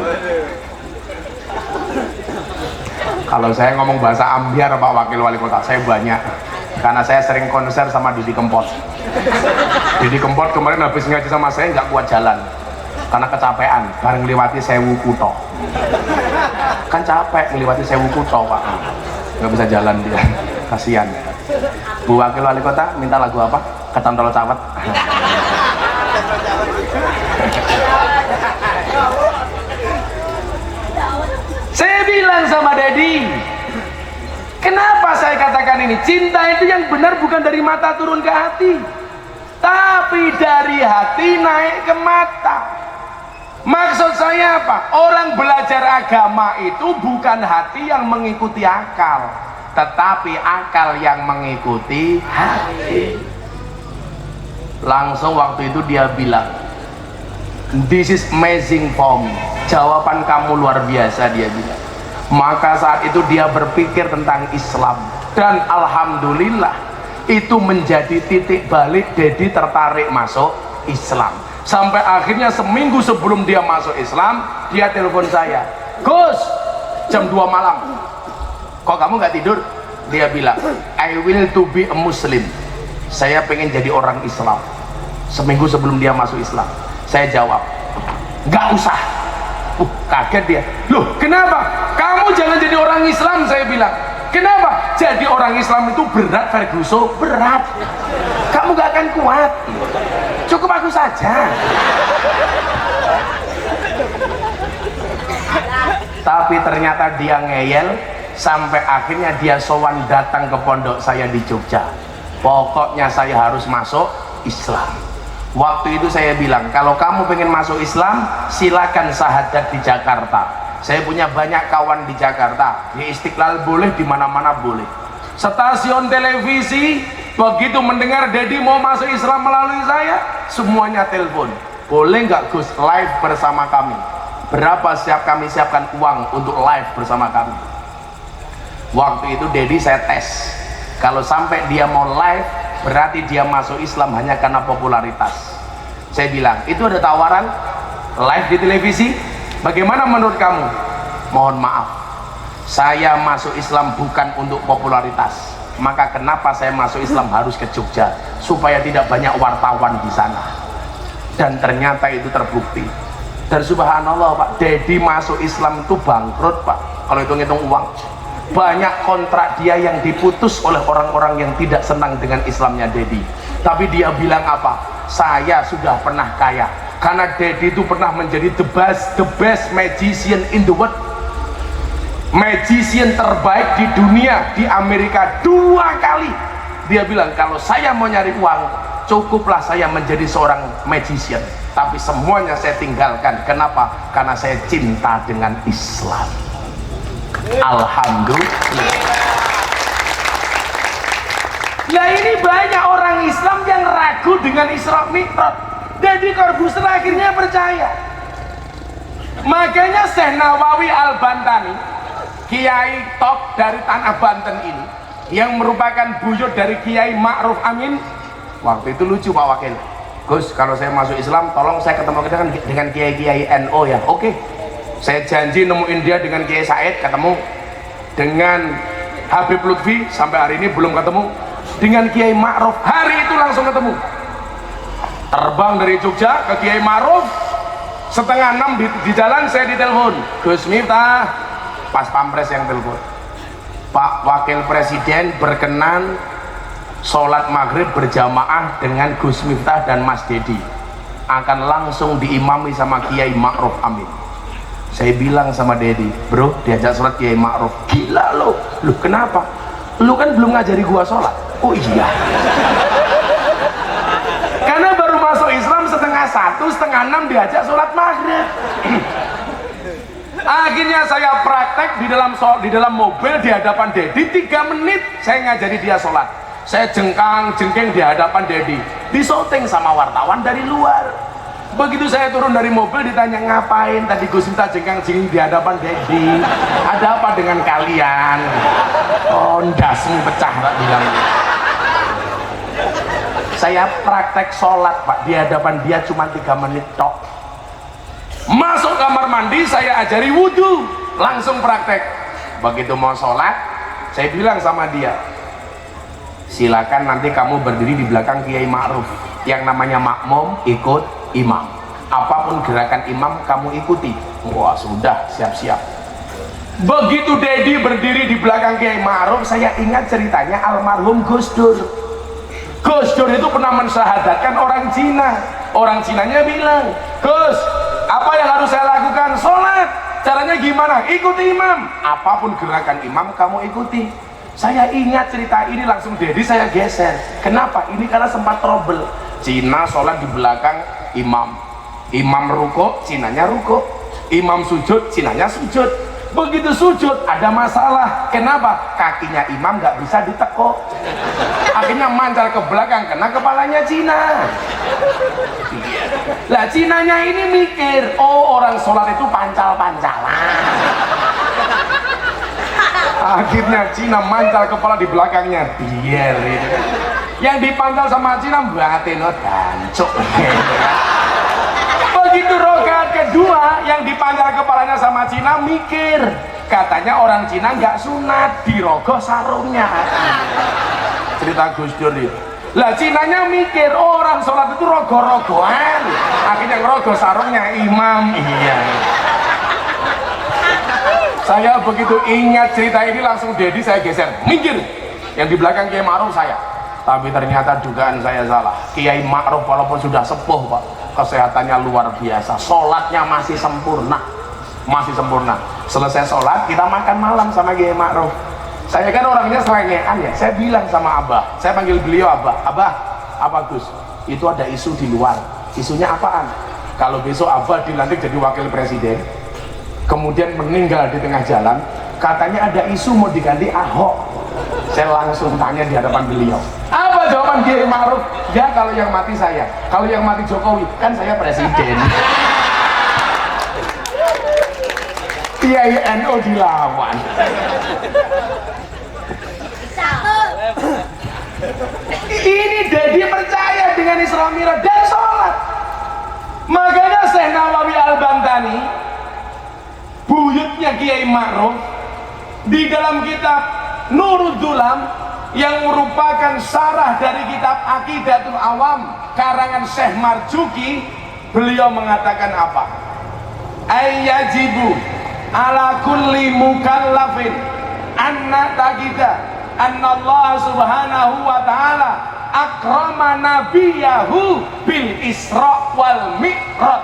Kalau saya ngomong bahasa ambiar, Pak Wakil Wali Kota, saya banyak. Karena saya sering konser sama Didi Kempot. Didi Kempot kemarin habis ngaji sama saya nggak kuat jalan karena kecapean, bareng melewati Sewu Kuto. Kan capek melewati Sewu Kuto, Pak, nggak bisa jalan dia, kasihan. Bu Wakil Wali Kota minta lagu apa? Kecantol Cawet. Saya bilang sama Dedi, kenapa saya katakan ini? Cinta itu yang benar bukan dari mata turun ke hati, tapi dari hati naik ke mata. Maksud saya apa? Orang belajar agama itu bukan hati yang mengikuti akal, tetapi akal yang mengikuti hati. Langsung waktu itu dia bilang, this is amazing for me. Jawaban kamu luar biasa, dia bilang. Maka saat itu dia berpikir tentang Islam, dan alhamdulillah itu menjadi titik balik Dedi tertarik masuk Islam. Sampai akhirnya seminggu sebelum dia masuk Islam, dia telepon saya, Gus, jam 2 malam, kok kamu nggak tidur? Dia bilang, I will to be a Muslim. Saya pengen jadi orang Islam. Seminggu sebelum dia masuk Islam. Saya jawab, nggak usah. Kaget dia, loh kenapa? Kamu jangan jadi orang Islam, saya bilang. Kenapa? Jadi orang Islam itu berat, Ferguson, berat. Kamu gak akan kuat. Cukup aku saja. Tapi ternyata dia ngeyel, sampai akhirnya dia sowan datang ke pondok saya di Jogja. Pokoknya saya harus masuk Islam. Waktu itu saya bilang, kalau kamu pengen masuk Islam, silakan syahadat di Jakarta. Saya punya banyak kawan di Jakarta, di Istiqlal boleh, di mana-mana boleh. Stasiun televisi begitu mendengar Dedi mau masuk Islam melalui saya, semuanya telepon. boleh nggak Gus live bersama kami? Berapa kami siapkan uang untuk live bersama kami? Waktu itu Dedi saya tes, kalau sampai dia mau live berarti dia masuk Islam hanya karena popularitas. Saya bilang, itu ada tawaran live di televisi, bagaimana menurut kamu? Mohon maaf, saya masuk Islam bukan untuk popularitas. Maka kenapa saya masuk Islam harus ke Jogja, supaya tidak banyak wartawan di sana. Dan ternyata itu terbukti. Dan subhanallah Pak, Dedi masuk Islam itu bangkrut Pak, kalau hitung-hitung uang. Banyak kontrak dia yang diputus oleh orang-orang yang tidak senang dengan Islamnya Dedi. Tapi dia bilang apa? Saya sudah pernah kaya, karena Dedi itu pernah menjadi the best magician in the world. Magician terbaik di dunia, di Amerika 2 kali. Dia bilang, kalau saya mau nyari uang, cukuplah saya menjadi seorang magician, tapi semuanya saya tinggalkan. Kenapa? Karena saya cinta dengan Islam. Alhamdulillah. Nah ini banyak orang Islam yang ragu dengan Isra Mi'raj. Deddy Corbuzier akhirnya percaya. Makanya Syekh Nawawi Al-Bantani, kiai top dari tanah Banten ini, yang merupakan buyut dari Kiai Ma'ruf Amin, waktu itu lucu Pak Wakil, Gus kalau saya masuk Islam tolong saya ketemu dengan kiai-kiai NO ya. Oke, saya janji nemuin dia dengan Kiai Said, ketemu dengan Habib Lutfi, sampai hari ini belum ketemu, dengan Kiai Ma'ruf hari itu langsung ketemu. Terbang dari Jogja ke Kiai Ma'ruf, 5:30 di jalan saya ditelepon, Gus Miftah, pas Pampres yang telepon, Pak Wakil Presiden berkenan sholat maghrib berjamaah dengan Gus Miftah dan Mas Dedi, akan langsung diimami sama Kiai Ma'ruf Amin. Saya bilang sama Dedi, bro diajak sholat Kiai Ma'ruf, gila lo, lu kenapa? Lu kan belum ngajari gua sholat. Oh iya, karena baru masuk Islam 5:30, 5:30 diajak sholat maghrib. Akhirnya saya praktek di dalam mobil di hadapan Dedi, 3 menit saya ngajari dia sholat. Saya jengkang-jengking di hadapan Dedi, disyuting sama wartawan dari luar. Begitu saya turun dari mobil ditanya, ngapain tadi Gus Miftah jengkang-jengking di hadapan Dedi? Ada apa dengan kalian? Oh ndasmu pecah tak bilang. Saya praktek sholat Pak di hadapan dia cuma 3 menit tok. Masuk kamar mandi saya ajari wudhu, langsung praktek. Begitu mau sholat saya bilang sama dia, silakan nanti kamu berdiri di belakang Kiai Ma'ruf, yang namanya makmum ikut imam, apapun gerakan imam kamu ikuti. Wah sudah, siap-siap. Begitu Dedi berdiri di belakang Kiai Ma'ruf, saya ingat ceritanya almarhum Gus Dur. Gus Dur itu pernah mensyahadatkan orang Cina. Orang Cinanya bilang, Gus, apa yang harus saya lakukan? Sholat. Caranya gimana? Ikuti imam. Apapun gerakan imam kamu ikuti. Saya ingat cerita ini, langsung Dedi saya geser. Kenapa? Ini karena sempat trouble. Cina sholat di belakang imam. Imam ruko, Cinanya ruko. Imam sujud, Cinanya sujud. Begitu sujud ada masalah. Kenapa? Kakinya imam nggak bisa ditekuk, akhirnya mancal ke belakang kena kepalanya Cina. Lah Cinanya ini mikir, oh orang sholat itu pancal-pancalan. Akhirnya Cina mancal kepala di belakangnya, biar itu. Yang dipancal sama Cina batin dancuk. Begitu rokaat kedua yang dipancal kepalanya sama Cina mikir, katanya orang Cina nggak sunat, dirogoh sarungnya. Cerita Gus Dur itu. Lah Cinanya mikir, oh, orang sholat itu rogoh-rogohan, akhirnya ngerogoh sarungnya imam. Iya. Saya begitu ingat cerita ini langsung Dedi saya geser, minggir. Yang di belakang Kiai Ma'ruf saya. Tapi ternyata dugaan saya salah. Kiai Ma'ruf walaupun sudah sepuh Pak, kesehatannya luar biasa, sholatnya masih sempurna, masih sempurna. Selesai sholat kita makan malam sama Kiai Ma'ruf. Saya kan orangnya selengean ya, saya bilang sama Abah, saya panggil beliau Abah, apa Gus, itu ada isu di luar. Isunya apaan? Kalau besok Abah dilantik jadi wakil presiden, kemudian meninggal di tengah jalan, katanya ada isu mau diganti Ahok. Saya langsung tanya di hadapan beliau, apa jawaban Kiai Ma'ruf, ya kalau yang mati saya, kalau yang mati Jokowi, kan saya presiden. Kiai NU dilawan. Ini Dedi percaya dengan Isra Mi'raj dan sholat. Makanya Syekh Nawawi Al-Bantani, buyutnya Kiai Ma'ruf, di dalam kitab Nurul Dulam yang merupakan syarah dari kitab Aqidatul Awam karangan Syekh Marzuki, beliau mengatakan apa? Ayyajibu ala kulli mukallafin anna taqida anna Allah subhanahu wa ta'ala akrama nabiyahu bil Isra wal Mi'raj.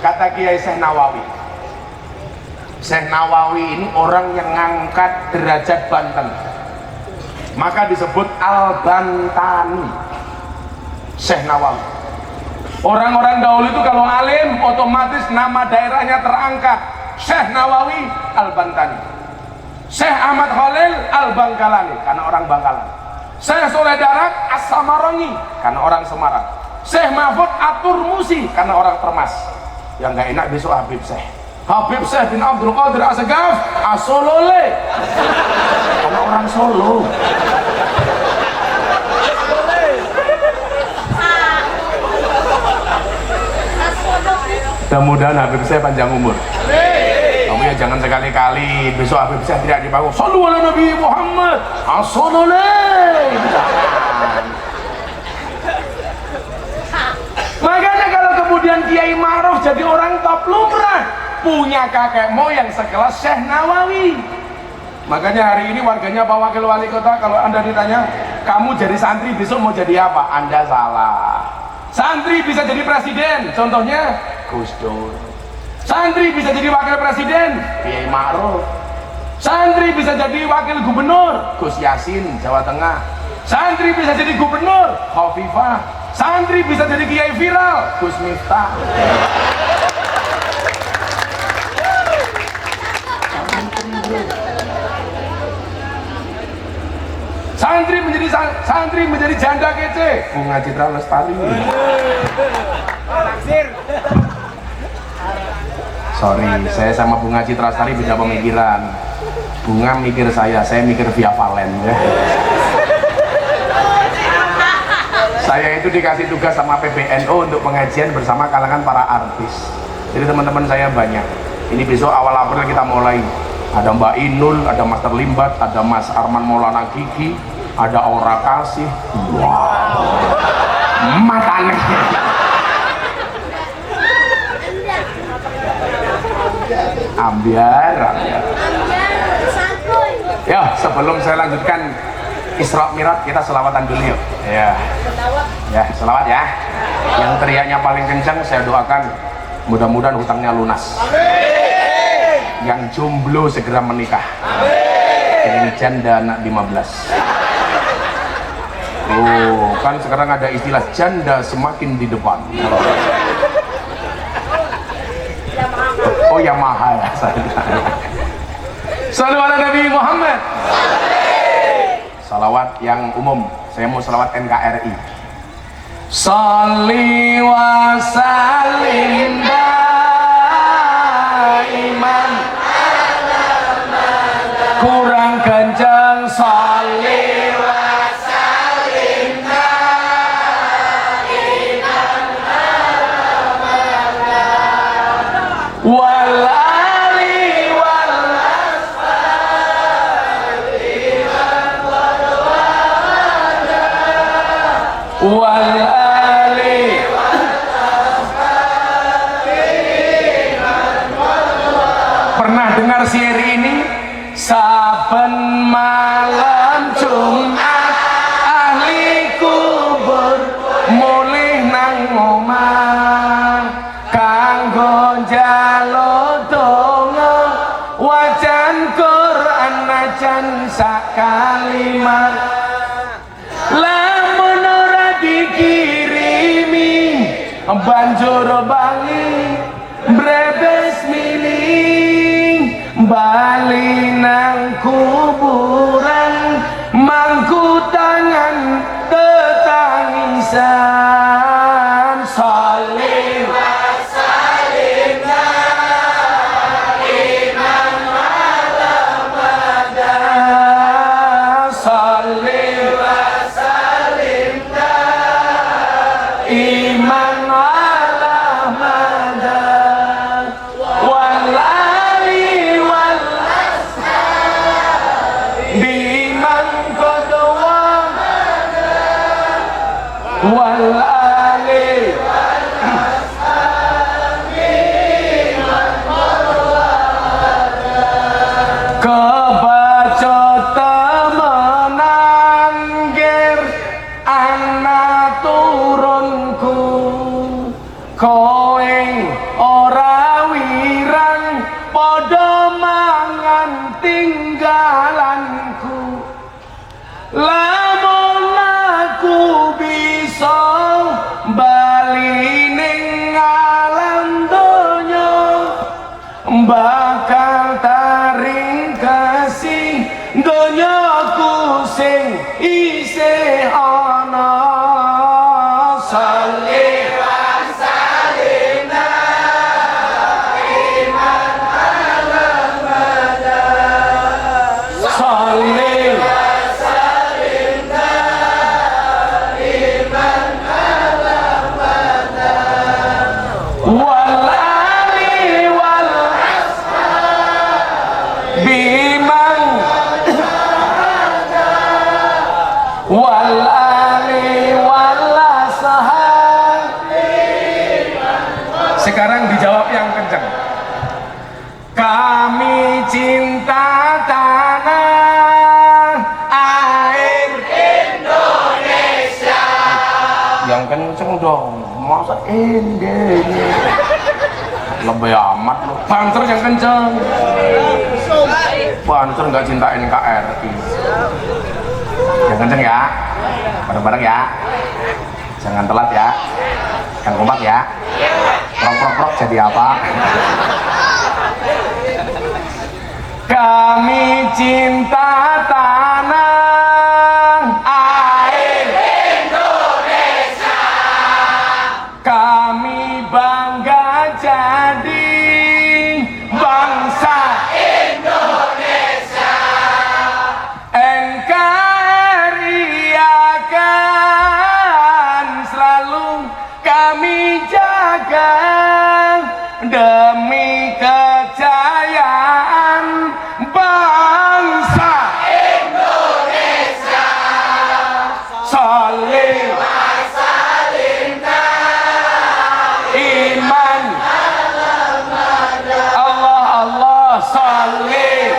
Kata Kiai Syekh Nawawi, Syekh Nawawi ini orang yang ngangkat derajat Banten, maka disebut Al-Bantani. Syekh Nawawi, orang-orang dahulu itu kalau alim otomatis nama daerahnya terangkat. Syekh Nawawi Al-Bantani, Syekh Ahmad Khalil Al-Bangkalani karena orang Bangkalan, Syekh Soleh Darak As-Samarangi karena orang Semarang, Syekh Mahfud At-Turmusi karena orang Termas. Yang nggak enak besok Habib Syekh bin Abdul Qadir As-Segaf As-Solole karena orang Solo. Mudah-mudahan Habib Syekh panjang umur. Kamu ya jangan sekali-kali besok Habib Syekh tidak dibangun Sallu ala Nabi Muhammad As-Solole. Makanya kalau kemudian Kiai Ma'ruf jadi orang top lumrah, punya kakek moyang sekelas Syekh Nawawi. Makanya hari ini warganya Pak Wakil Wali Kota, kalau Anda ditanya kamu jadi santri besok mau jadi apa, Anda salah. Santri bisa jadi presiden, contohnya Gus Dur. Santri bisa jadi wakil presiden, Kiai Ma'ruf. Santri bisa jadi wakil gubernur, Gus Yasin, Jawa Tengah. Santri bisa jadi gubernur, Khofifah. Santri bisa jadi kiai viral, Gus Miftah. Santri menjadi janda kece, Bunga Citra Lestari. Sorry, saya sama Bunga Citra Lestari beda pemikiran. Bunga mikir saya mikir via Valen ya. Saya itu dikasih tugas sama PBNU untuk pengajian bersama kalangan para artis. Jadi teman-teman saya banyak. Ini besok awal April kita mulai. Ada Mbak Inul, ada Master Limbat, ada Mas Arman Maulana Gigi, ada Aura Kasih. Wow, matanya. Ambiar. Ya, sebelum saya lanjutkan Isra Mi'raj, kita selawatan dulu yuk. Ya, selawat ya. Yang teriaknya paling kencang saya doakan mudah-mudahan hutangnya lunas. Yang jomblo segera menikah. Ini janda anak 15. Oh, kan sekarang ada istilah janda semakin di depan. Oh, Yamaha ya. Sallu ala Nabi Muhammad. Salawat yang umum, saya mau salawat NKRI. Sholli wa sallim daiman, kurang kencang. Sholli wa sallim daiman wal ali wal wal ali. Pernah dengar syair ini? Saben malam Jumat ahli kubur mulih nang omah kanggo njaluk donga wajan Quran najan sak kalimat. Lamun ora dikirimi banjur bangi brebes miling bali nang kuburan mangku tangan tetap wal ali kebaca temenan ngger anak turunku kowe ora wirang padha mangan tinggalanku lamun aku bisa bali ning alam donya bakal taring kasih donyaku sing isih ana salih sekarang dijawab yang kenceng. Kami cinta tanah air Indonesia. Yang kenceng dong. Masa Indonesia? Lebih amat lu. Banter yang kenceng. Banter nggak cinta NKRI. Yang kenceng ya. Bareng-bareng ya. Jangan telat ya. Yang kompak ya. Prok jadi apa? Kami cinta tanah air Indonesia. Kami bangga jadi bangsa Indonesia. NKRI akan selalu kami jaga demi kejayaan bangsa Indonesia. Salih iman Allah Allah salih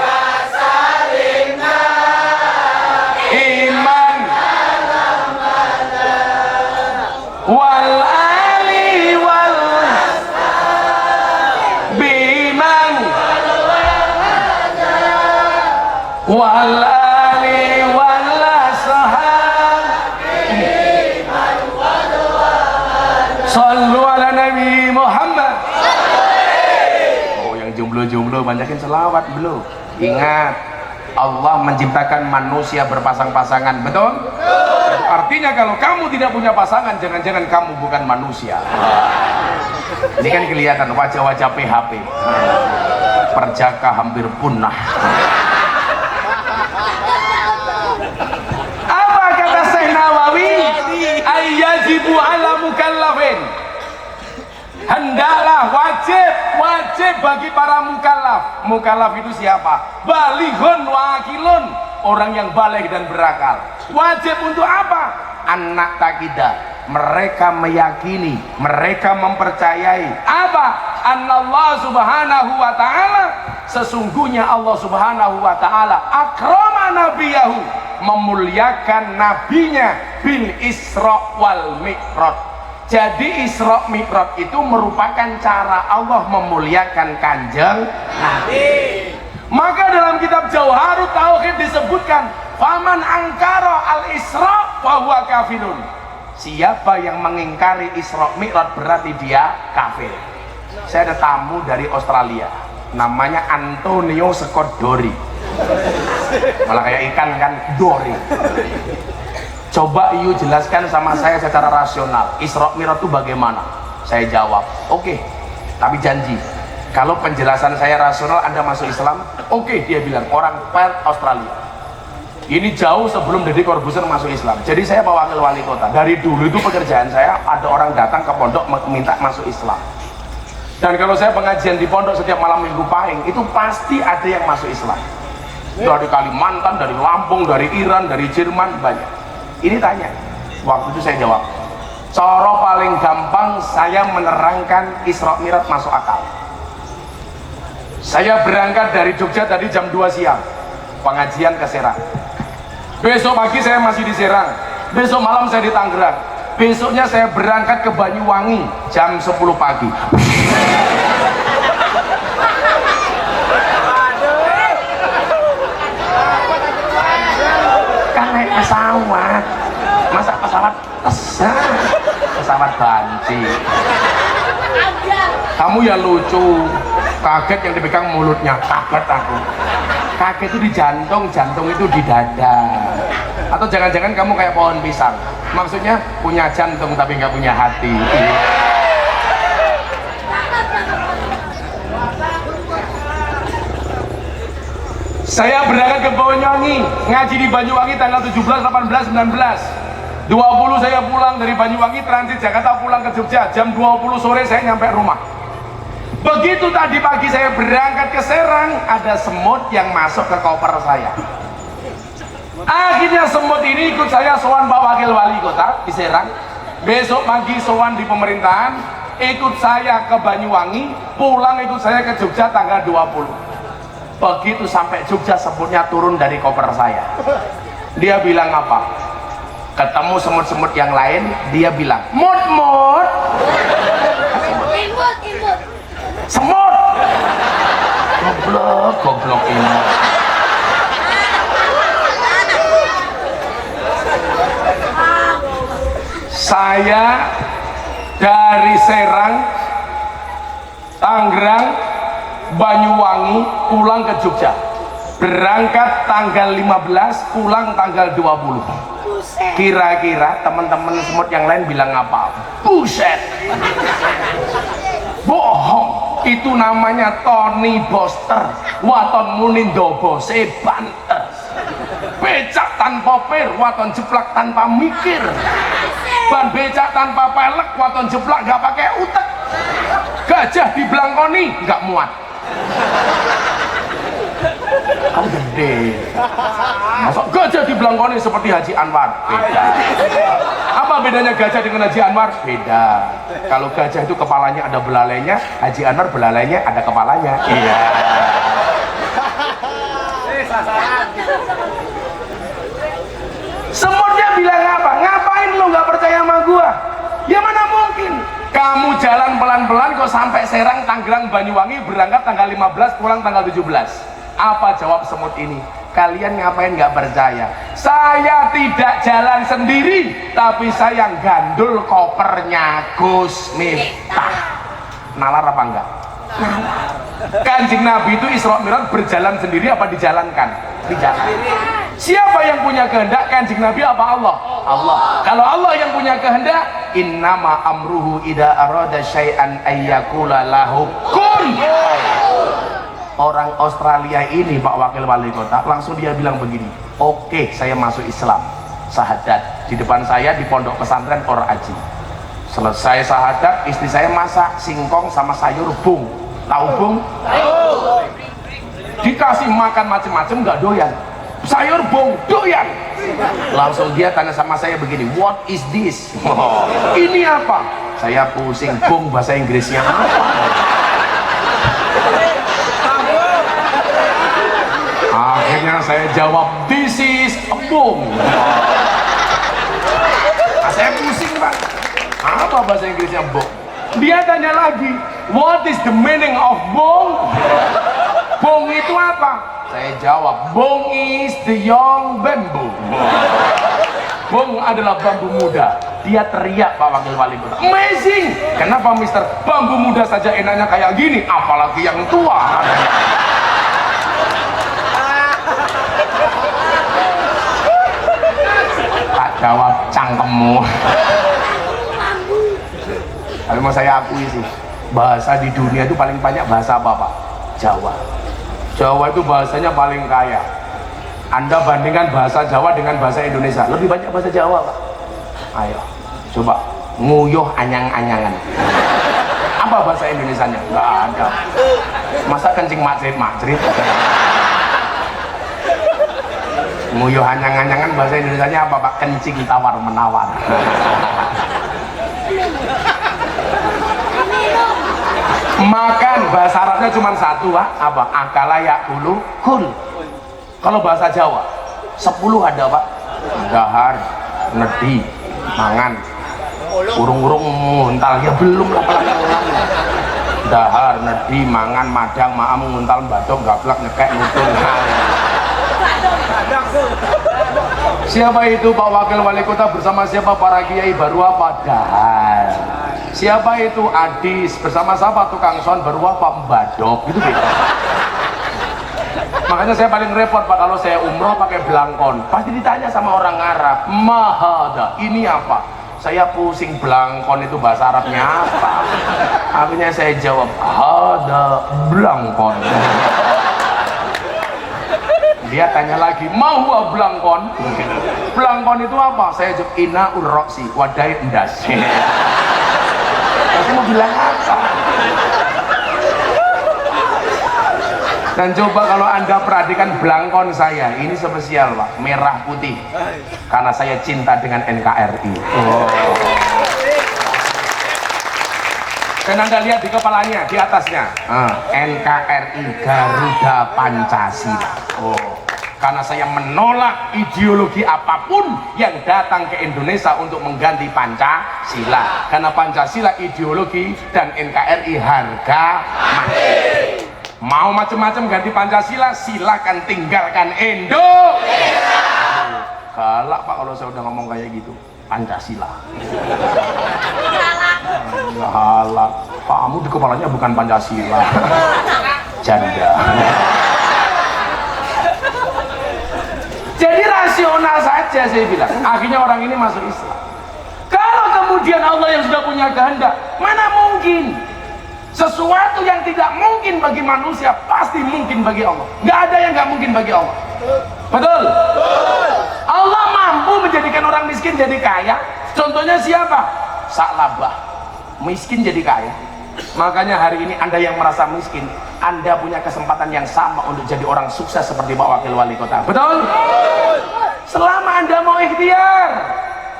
iman wal ali wal biman wal ali wal ashab sallu ala nabi Muhammad. Oh, yang jomblo-jomblo banyakin selawat belum? Ingat, Allah menciptakan manusia berpasang-pasangan, betul? Artinya kalau kamu tidak punya pasangan, jangan-jangan kamu bukan manusia. Ini kan kelihatan wajah-wajah PHP. Perjaka hampir punah. Apa kata Syekh Nawawi? Ayyajibu ala mukallafin. Hendaklah wajib bagi para mukallaf. Mukallaf itu siapa? Balighun wa akilun, orang yang baligh dan berakal. Wajib untuk apa? Anak takidah, mereka meyakini, mereka mempercayai apa? Annallah subhanahu wa ta'ala, sesungguhnya Allah subhanahu wa ta'ala akrama nabiyahu, memuliakan nabinya bil Isra wal Mi'raj. Jadi Isra Mi'raj itu merupakan cara Allah memuliakan kanjeng Nabi. Maka dalam kitab Jauharut Tauhid disebutkan, faman angkara al-Isra fahuwa kafirun. Siapa yang mengingkari Isra Mi'raj berarti dia kafir. Saya ada tamu dari Australia, namanya Antonio Scott Dory. Malah kayak ikan kan, Dory. Coba you jelaskan sama saya secara rasional, Isra Mi'raj itu bagaimana? Saya jawab, oke, tapi janji kalau penjelasan saya rasional Anda masuk Islam. Oke, dia bilang, orang Perth Australia. Ini jauh sebelum Deddy Corbuzier masuk Islam. Jadi saya Pak Wakil Wali Kota, dari dulu itu pekerjaan saya, ada orang datang ke pondok minta masuk Islam. Dan kalau saya pengajian di pondok setiap malam minggu pahing, itu pasti ada yang masuk Islam. Dari Kalimantan, dari Lampung, dari Iran, dari Jerman, banyak. Ini tanya, waktu itu saya jawab, Cara paling gampang saya menerangkan Isra Mi'raj masuk akal. Saya berangkat dari Jogja tadi jam 2 siang, pengajian ke Serang. Besok pagi saya masih di Serang, besok malam saya di Tangerang, besoknya saya berangkat ke Banyuwangi jam 10 pagi. Kan naik pesawat, masa pesawat pesawat banci. Kamu ya lucu, kaget yang dipegang mulutnya, kaget aku. Kaget itu di jantung, jantung itu di dada. Atau jangan-jangan kamu kayak pohon pisang, maksudnya punya jantung tapi nggak punya hati. Saya berangkat ke Banyuwangi, ngaji di Banyuwangi tanggal 17, 18, 19. 20 saya pulang dari Banyuwangi, transit Jakarta pulang ke Jogja. Jam 20 sore saya nyampe rumah. Begitu tadi pagi saya berangkat ke Serang, ada semut yang masuk ke koper saya. Akhirnya semut ini ikut saya sowan Pak Wakil Wali Kota di Serang. Besok pagi sowan di pemerintahan, ikut saya ke Banyuwangi, pulang ikut saya ke Jogja tanggal 20. Begitu sampai Jogja, semutnya turun dari koper saya. Dia bilang apa? Ketemu semut-semut yang lain, dia bilang, "Mut, Imut. semut." Goblok ini. Saya dari Serang, Tangerang, Banyuwangi pulang ke Jogja. Berangkat tanggal 15, pulang tanggal 20. Kira-kira teman-teman semut yang lain bilang apa? Buset. Bohong. Itu namanya Tony Boster. Waton munindo bose bantes. Becak tanpa per, waton jeplak tanpa mikir. Ban becak tanpa pelek, waton jeplak gak pakai utek. Gajah di Blangkoni gak muat. Kan gede. Masa gajah di Blangkoni seperti Haji Anwar? Beda. Apa bedanya gajah dengan Haji Anwar? Beda. Kalau gajah itu kepalanya ada belalainya, Haji Anwar belalainya ada kepalanya. Iya. Semutnya bilang apa? Ngapain lu nggak percaya sama gua? Ya mana mungkin. Kamu jalan pelan-pelan kok sampai Serang, Tangerang, Banyuwangi, berangkat tanggal 15, pulang tanggal 17. Apa jawab semut ini? Kalian ngapain nggak percaya? Saya tidak jalan sendiri, tapi saya gandul kopernya Gus Miftah. Nalar apa enggak? Nalar. Kanjeng Nabi itu Isra Mi'raj berjalan sendiri apa dijalankan? Dijalankan. Siapa yang punya kehendak? Kanjeng Nabi apa Allah? Allah. Kalau Allah yang punya kehendak, innama amruhu ida arada syai'an ayyakula lahu kun. Orang Australia ini, Pak Wakil Wali Kota, langsung dia bilang begini, oke, saya masuk Islam, syahadat. Di depan saya di pondok pesantren Or Aji. Selesai syahadat, istri saya masak singkong sama sayur bung. Tahu bung? Dikasih makan macam-macam nggak doyan. Sayur bung doyan. Langsung dia tanya sama saya begini, what is this? Oh, ini apa? Saya pusing, bung bahasa Inggrisnya apa? Akhirnya saya jawab, this is a bung. Nah, saya pusing Pak, apa bahasa Inggrisnya bung? Dia tanya lagi, what is the meaning of bung? Bung itu apa? Saya jawab, bung is the young bamboo. Bung adalah bambu muda. Dia teriak, Pak Wakil Wali Kota, amazing. Kenapa Mister? Bambu muda saja enaknya kayak gini, apalagi yang tua. Tak jawab, cangkemmu. Tapi mau saya akui sih, bahasa di dunia itu paling banyak bahasa apa Pak? Jawa. Jawa itu bahasanya paling kaya. Anda bandingkan bahasa Jawa dengan bahasa Indonesia, lebih banyak bahasa Jawa Pak. Ayo, coba nguyuh anyang-anyangan. Apa bahasa Indonesianya? Nggak ada. Masa kencing macrit-macrit? Nguyuh anyang-anyangan bahasa Indonesianya apa Pak? Kencing tawar-menawar. Makan bahasa Arabnya cuma satu, Pak. Apa? Akala yakulu kul. Kalau bahasa Jawa 10 ada, Pak. Dahar, nedi, mangan, urung-urung nguntal, ya belum lah pelan-pelan. Dahar, nedi, mangan, madang, maam, nguntal, batuk, gablak, nyekek, nutul. Siapa itu Pak Wakil Wali Kota bersama siapa para kiai baru apa? Dahar. Siapa itu Adis bersama siapa tukang son baru apa? Mbadok. Gitu beda. Makanya saya paling repot Pak kalau saya umroh pakai belangkon. Pasti ditanya sama orang Arab, mahada, ini apa? Saya pusing, belangkon itu bahasa Arabnya apa? Akhirnya saya jawab, hada belangkon. Dia tanya lagi, mau gua belangkon? Belangkon itu apa? Saya jawab, ina urroksi, wadai endas. Kamu mau bilang apa? Dan coba kalau Anda perhatikan belangkon saya, ini spesial Pak, merah putih. Karena saya cinta dengan NKRI. Dan Anda lihat di kepalanya, di atasnya, NKRI Garuda Pancasila. Karena saya menolak ideologi apapun yang datang ke Indonesia untuk mengganti Pancasila. Karena Pancasila ideologi dan NKRI harga mati. Mau macam-macam ganti Pancasila, silakan tinggalkan Indonesia. Galak Pak kalau saya udah ngomong kayak gitu. Pancasila. Galak. Kamu di kepalanya bukan Pancasila. Janda. Jadi rasional saja saya bilang. Akhirnya orang ini masuk Islam. Kalau kemudian Allah yang sudah punya kehendak, mana mungkin? Sesuatu yang tidak mungkin bagi manusia pasti mungkin bagi Allah. Nggak ada yang nggak mungkin bagi Allah. Betul? Allah mampu menjadikan orang miskin jadi kaya. Contohnya siapa? Sa'labah. Miskin jadi kaya. Makanya hari ini Anda yang merasa miskin, Anda punya kesempatan yang sama untuk jadi orang sukses seperti Pak Wakil Wali Kota. Betul? Selama Anda mau ikhtiar.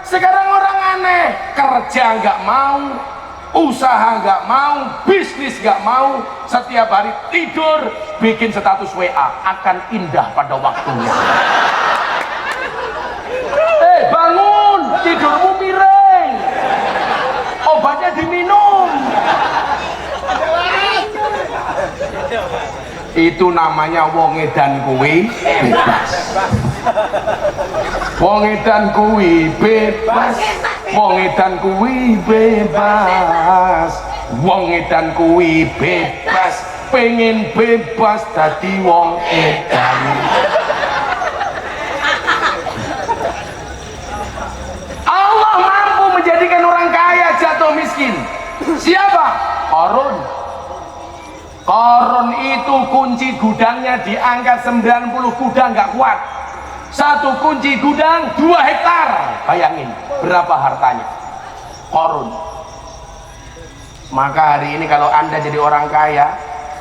Sekarang orang aneh, kerja nggak mau, usaha nggak mau, bisnis nggak mau, setiap hari tidur bikin status WA, akan indah pada waktunya. Bangun, tidurmu miring, obatnya diminum. Itu namanya wong edan kuwi bebas. Wong edan kuwi bebas. Wong edan kuwi bebas. Wong edan kuwi bebas. Pengen bebas dadi wong edan. Allah mampu menjadikan orang kaya jatuh miskin. Siapa? Qarun. Qarun itu kunci gudangnya diangkat 90 kuda nggak kuat. Satu kunci gudang 2 hektar. Bayangin berapa hartanya Qarun. Maka hari ini kalau Anda jadi orang kaya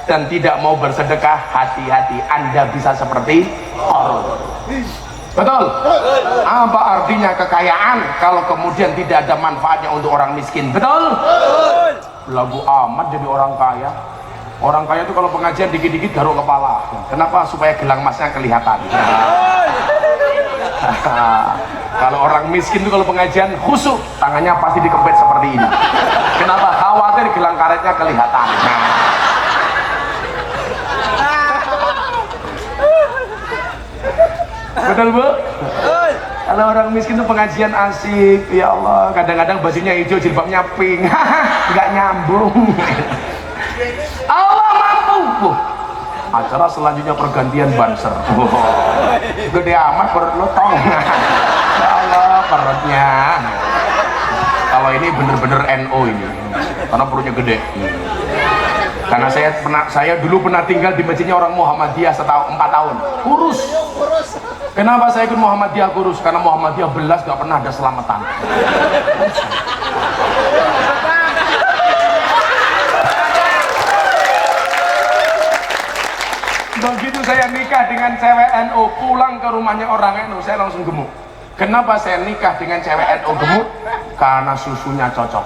dan tidak mau bersedekah, hati-hati, Anda bisa seperti Qarun. Betul? Apa artinya kekayaan kalau kemudian tidak ada manfaatnya untuk orang miskin? Betul? Lagu amat jadi orang kaya. Orang kaya itu kalau pengajian dikit-dikit garuk kepala. Kenapa? Supaya gelang emasnya kelihatan. Kalau orang miskin itu kalau pengajian khusyuk, tangannya pasti dikempit seperti ini. Kenapa? Khawatir gelang karetnya kelihatan. Betul Bu? Kalau orang miskin itu pengajian asik, ya Allah, kadang-kadang bajunya hijau, jilbabnya pink. Nggak nyambung. Allah mampu. Acara selanjutnya pergantian banser. Gede amat perut lo tong. Ya Allah perutnya. Kalau ini bener-bener NO ini, karena perutnya gede. Karena saya dulu pernah tinggal di masjidnya orang Muhammadiyah 4 tahun. Kurus. Kenapa saya ikut Muhammadiyah kurus? Karena Muhammadiyah belas gak pernah ada selamatan. Begitu saya nikah dengan cewek NU, pulang ke rumahnya orang NU, saya langsung gemuk. Kenapa saya nikah dengan cewek NU gemuk? karena susunya cocok.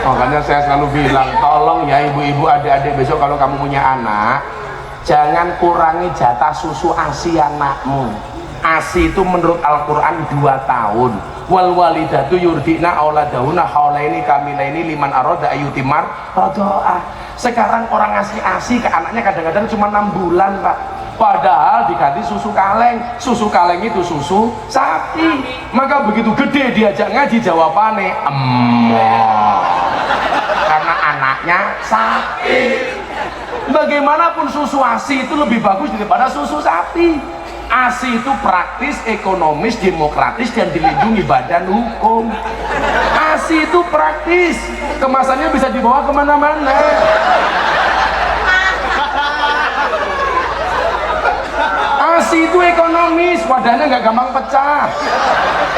Makanya saya selalu bilang, tolong ya ibu-ibu, adik-adik, besok kalau kamu punya anak, jangan kurangi jatah susu ASI anakmu. ASI itu menurut Al-Quran 2 tahun. Wal walidatu yurdina auladahuna haulaini kamilaini liman arada ayyutimar radha'a. Sekarang orang ngasih ASI ke anaknya kadang-kadang cuma 6 bulan, Pak. Padahal diganti susu kaleng. Susu kaleng itu susu sapi. Maka begitu gede diajak ngaji, jawabannya karena anaknya sapi. Bagaimanapun susu ASI itu lebih bagus daripada susu sapi. ASI itu praktis, ekonomis, demokratis, dan dilindungi badan hukum. ASI itu praktis, kemasannya bisa dibawa kemana-mana. ASI itu ekonomis, wadahnya nggak gampang pecah.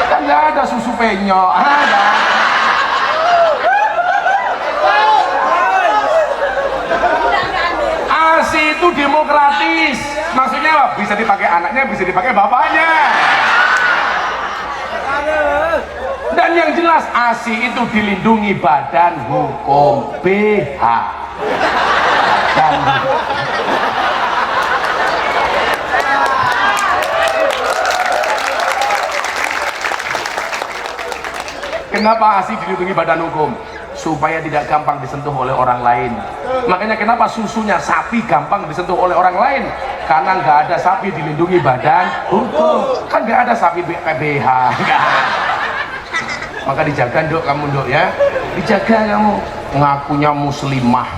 Kan nggak ada susu penyok, ada. ASI itu demokratis, maksudnya apa? Bisa dipakai anaknya, bisa dipakai bapaknya. Dan yang jelas ASI itu dilindungi badan hukum BH. Dan kenapa ASI dilindungi badan hukum? Supaya tidak gampang disentuh oleh orang lain. Makanya kenapa susunya sapi gampang disentuh oleh orang lain? Karena nggak ada sapi dilindungi badan hukum. Kan nggak ada sapi BH. Maka dijaga dok kamu dok ya. Dijaga kamu. Ngakunya muslimah,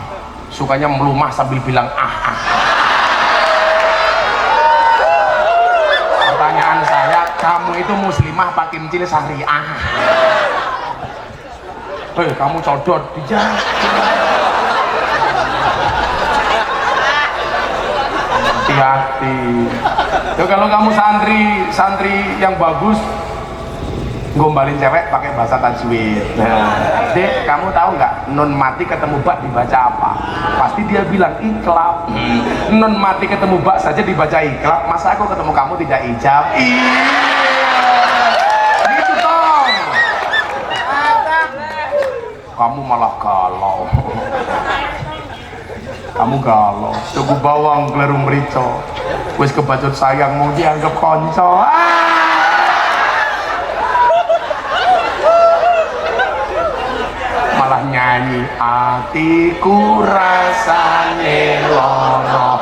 sukanya melumah sambil bilang ah. Pertanyaan saya, kamu itu muslimah pakai kimcil syariah? Kamu codot, dijaga. Hati-hati. Kalau kamu santri yang bagus, gombalin cewek pakai bahasa tajwid. Nah, Dek, kamu tahu nggak nun mati ketemu bak dibaca apa? Pasti dia bilang iklab. Nun mati ketemu bak saja dibaca iklab, masa aku ketemu kamu tidak ijab? Gitu toh. Kamu malah galau. Kamu galau. Tuku bawang kleru merica. Wis kebacut sayang mau dianggap konco. Malah nyanyi atiku rasane loro.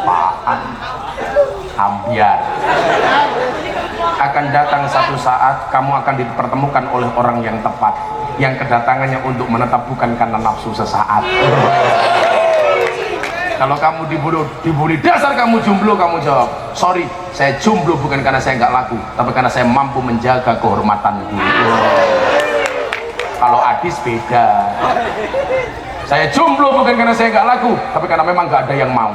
Apaan? Ambiar. Akan datang satu saat kamu akan dipertemukan oleh orang yang tepat, yang kedatangannya untuk menetap bukan karena nafsu sesaat. Kalau kamu dibully dasar kamu jomblo, kamu jawab, sorry, saya jomblo bukan karena saya nggak laku, tapi karena saya mampu menjaga kehormatanku. Kalau Adis beda, saya jomblo bukan karena saya nggak laku, tapi karena memang nggak ada yang mau.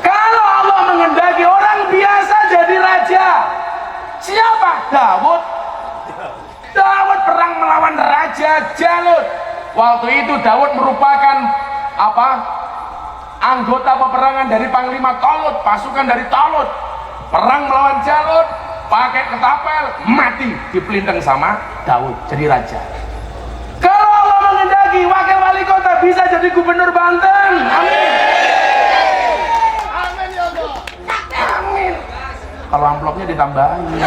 Kalau Allah menghendaki orang biasa jadi raja, siapa? Daud. Daud perang melawan Raja Jalut. Waktu itu Daud merupakan anggota peperangan dari Panglima Tolut, pasukan dari Tolut. Perang melawan Jalut, pakai ketapel, mati dipelintang sama Daud jadi raja. Kalau Allah menghendaki, wakil wali kota bisa jadi gubernur Banten. Amin. Amin ya Allah. Amin. Kalau amplopnya ditambahin.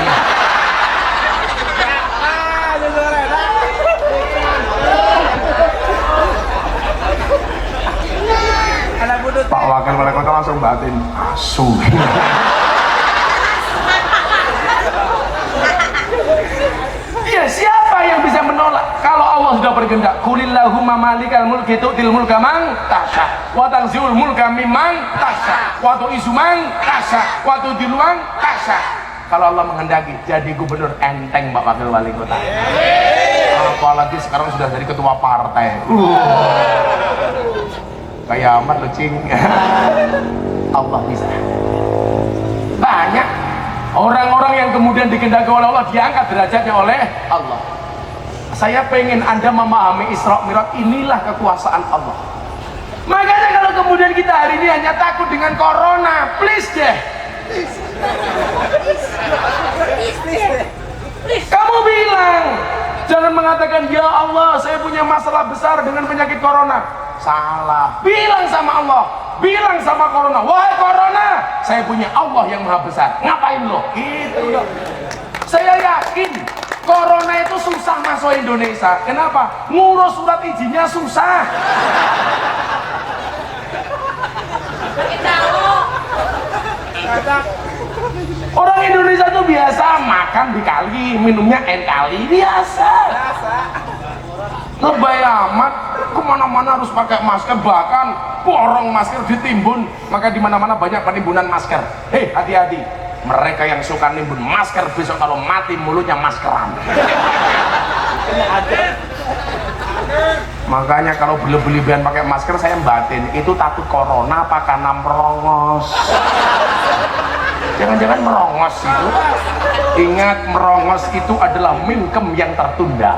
Pak wakil wali kota langsung batin asu. Ya, siapa yang bisa menolak kalau Allah sudah berkehendak? Qulillahumma malikal mulki tu'til mulka man tasha wa tanzi'ul mulka mimman tasha wa tu'izzu man tasha wa tudhillu man tasha. Kalau Allah menghendaki jadi gubernur enteng Pak wakil wali kota. Apalagi sekarang sudah jadi ketua partai. Kayak amat lo cing. Allah bisa. Banyak orang-orang yang kemudian dikehendaki oleh Allah diangkat derajatnya oleh Allah. Saya pengen Anda memahami Isra Mi'raj, inilah kekuasaan Allah. Makanya kalau kemudian kita hari ini hanya dengan corona, please deh. Kamu bilang, jangan mengatakan ya Allah saya punya masalah besar dengan penyakit corona. Salah. Bilang sama Allah, bilang sama corona, wahai corona, saya punya Allah yang maha besar. Ngapain lo? Gitu loh. Saya yakin corona itu susah masuk Indonesia. Kenapa? Ngurus surat izinnya susah. Orang Indonesia tuh biasa makan dikali, minumnya n kali, biasa. Lebay amat, kemana-mana harus pakai masker, bahkan borong masker ditimbun. Maka di mana-mana banyak penimbunan masker. Hei, hati-hati. Mereka yang suka nimbun masker besok kalau mati mulutnya maskeran. Makanya kalau beli-belian pakai masker saya batin, itu takut corona apa karena merongos. Jangan-jangan merongos itu. Ingat, merongos itu adalah mingkem yang tertunda.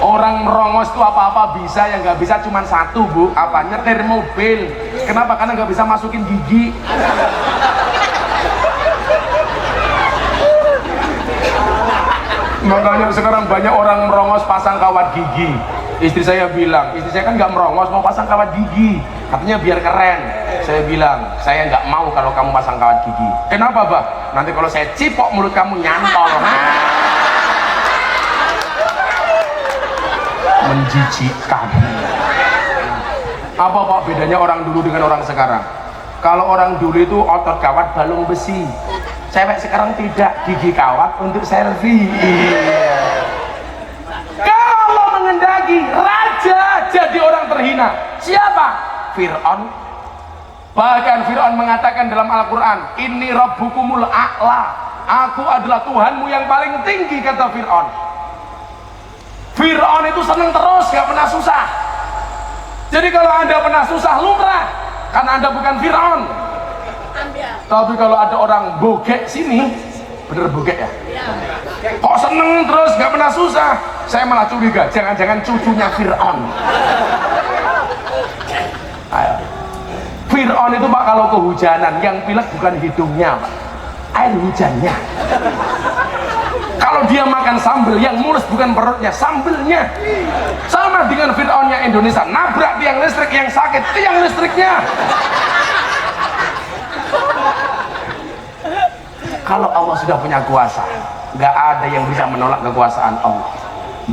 Orang merongos itu apa-apa bisa, yang nggak bisa cuma satu, Bu. Apa? Nyetir mobil. Kenapa? Karena nggak bisa masukin gigi. Makanya sekarang banyak orang merongos pasang kawat gigi. Istri saya bilang, istri saya kan nggak merongos, mau pasang kawat gigi. Katanya biar keren. Saya bilang, saya nggak mau kalau kamu pasang kawat gigi. Kenapa, Bah? Nanti kalau saya cipok mulut kamu nyantol. Menjijikkan. Apa Pak bedanya orang dulu dengan orang sekarang? Kalau orang dulu itu otot kawat balung besi, cewek sekarang tidak, gigi kawat untuk selfie. Kalau mengendaki raja jadi orang terhina, siapa? Fir'aun. Bahkan Fir'aun mengatakan dalam Al-Quran, ini rabbukumul a'la, aku adalah Tuhanmu yang paling tinggi, kata Fir'aun. Fir'aun itu seneng terus, gak pernah susah. Jadi kalau anda pernah susah, lumrah, karena anda bukan Fir'aun. Tapi kalau ada orang bogek sini, bener bogek ya? Kok seneng terus, gak pernah susah? Saya malah curiga, jangan-jangan cucunya Fir'aun. Ayo. Fir'aun itu Pak kalau kehujanan, yang pilek bukan hidungnya Pak, air hujannya. Kalau dia makan sambal, yang mulus bukan perutnya, sambelnya. Sama dengan Fir'aunnya Indonesia, nabrak tiang listrik, yang sakit tiang listriknya. Kalau Allah sudah punya kuasa, nggak ada yang bisa menolak kekuasaan Allah.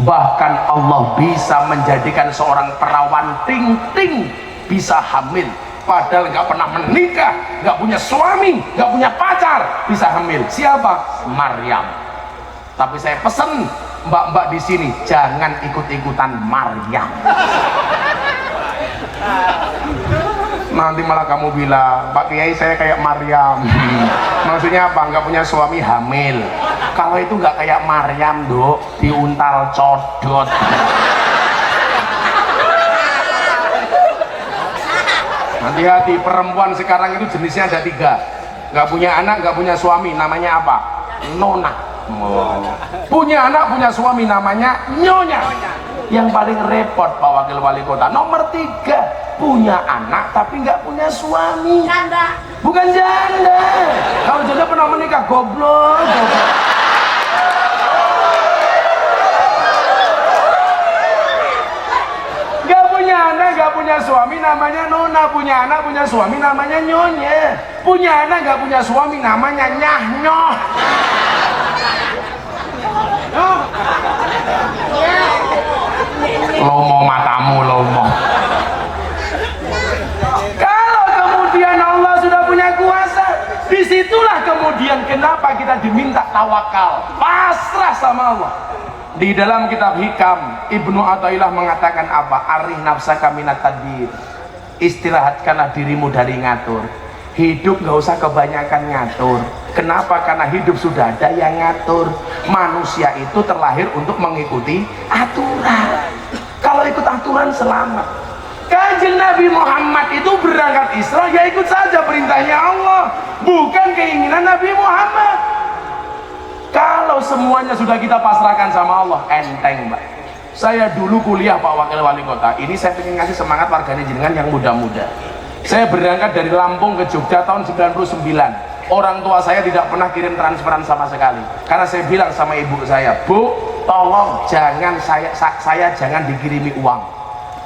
Bahkan Allah bisa menjadikan seorang perawan ting-ting bisa hamil, padahal nggak pernah menikah, nggak punya suami, nggak punya pacar, bisa hamil. Siapa? Maryam. Tapi saya pesen mbak-mbak di sini jangan ikut-ikutan Maryam. Nanti malah kamu bilang, Pak Kiai saya kayak Maryam. Maksudnya apa? Nggak punya suami hamil. Kalau itu nggak kayak Maryam, Dok, diuntal codot. Hati-hati, perempuan sekarang itu jenisnya ada 3. Nggak punya anak, nggak punya suami, namanya apa? Nona. Punya anak, punya suami, namanya nyonya. Yang paling repot Pak Wakil Wali Kota, nomor 3, punya anak tapi nggak punya suami. Janda. Bukan janda. Kalau janda pernah menikah, goblok. Nggak punya anak, nggak punya suami, namanya nona. Punya anak, punya suami, namanya nyonya. Punya anak, nggak punya suami, namanya nyah-nyoh. Lomo matamu, lomo. Kalau kemudian Allah sudah punya kuasa, disitulah kemudian kenapa kita diminta tawakal, pasrah sama Allah. Di dalam kitab Hikam, Ibnu Athaillah mengatakan apa? Arih nafsaka minat tadbir, istirahatkanlah dirimu dari ngatur. Hidup gak usah kebanyakan ngatur. Kenapa? Karena hidup sudah ada yang ngatur. Manusia itu terlahir untuk mengikuti aturan. Kalau ikut aturan selamat. Kanjeng Nabi Muhammad itu berangkat Isra, ya ikut saja perintahnya Allah, bukan keinginan Nabi Muhammad. Kalau semuanya sudah kita pasrahkan sama Allah, enteng Mbak. Saya dulu kuliah Pak Wakil Wali Kota, ini saya ingin ngasih semangat warganya jenengan yang muda-muda. Saya berangkat dari Lampung ke Jogja tahun 99. Orang tua saya tidak pernah kirim transferan sama sekali, karena saya bilang sama ibu saya, Bu, tolong jangan saya jangan dikirimi uang.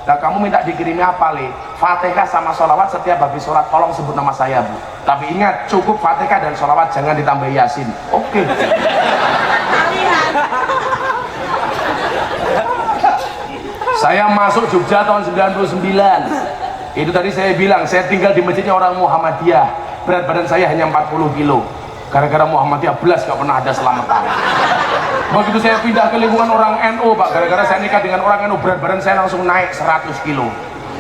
Nah, kamu minta dikirimi apa, Le? Fatihah sama sholawat setiap habis sholat, tolong sebut nama saya, Bu. Tapi ingat, cukup Fatihah dan sholawat, jangan ditambah Yasin. Oke. Saya masuk Jogja tahun 99. Itu tadi saya bilang, saya tinggal di masjidnya orang Muhammadiyah. Berat badan saya hanya 40 kilo. Gara-gara Muhammadiyah belas gak pernah ada selamatan. Begitu saya pindah ke lingkungan orang NU, Pak, gara-gara saya nikah dengan orang NU, berat badan saya langsung naik 100 kilo.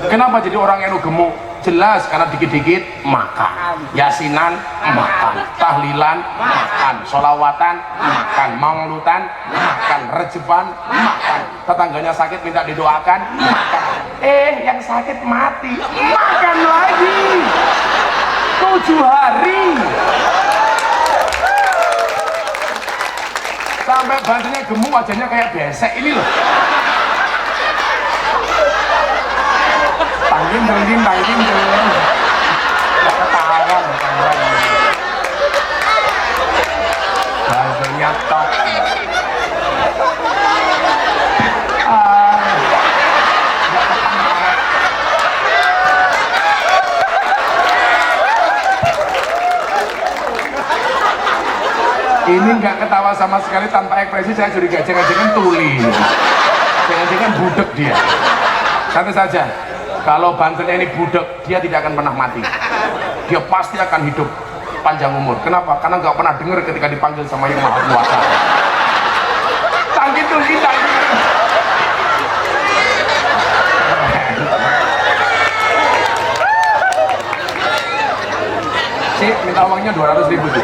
Kenapa jadi orang NU gemuk? Jelas karena dikit-dikit makan, yasinan makan, tahlilan makan, sholawatan makan, maulutan makan, rejeban makan, tetangganya sakit minta didoakan makan, yang sakit mati makan lagi 7 hari sampai badannya gemuk, wajahnya kayak besek ini loh. Tangin ketawa bahasanya top. Ini nggak ketawa sama sekali, tanpa ekspresi. Saya curiga jangan-jangan tuli, jangan-jangan budek dia. Santai saja. Kalau Bantennya ini budek, dia tidak akan pernah mati. Dia pasti akan hidup panjang umur. Kenapa? Karena nggak pernah dengar ketika dipanggil sama Yang Maha Kuasa. Tangkit tuh kita. Si minta uangnya 200.000 sih.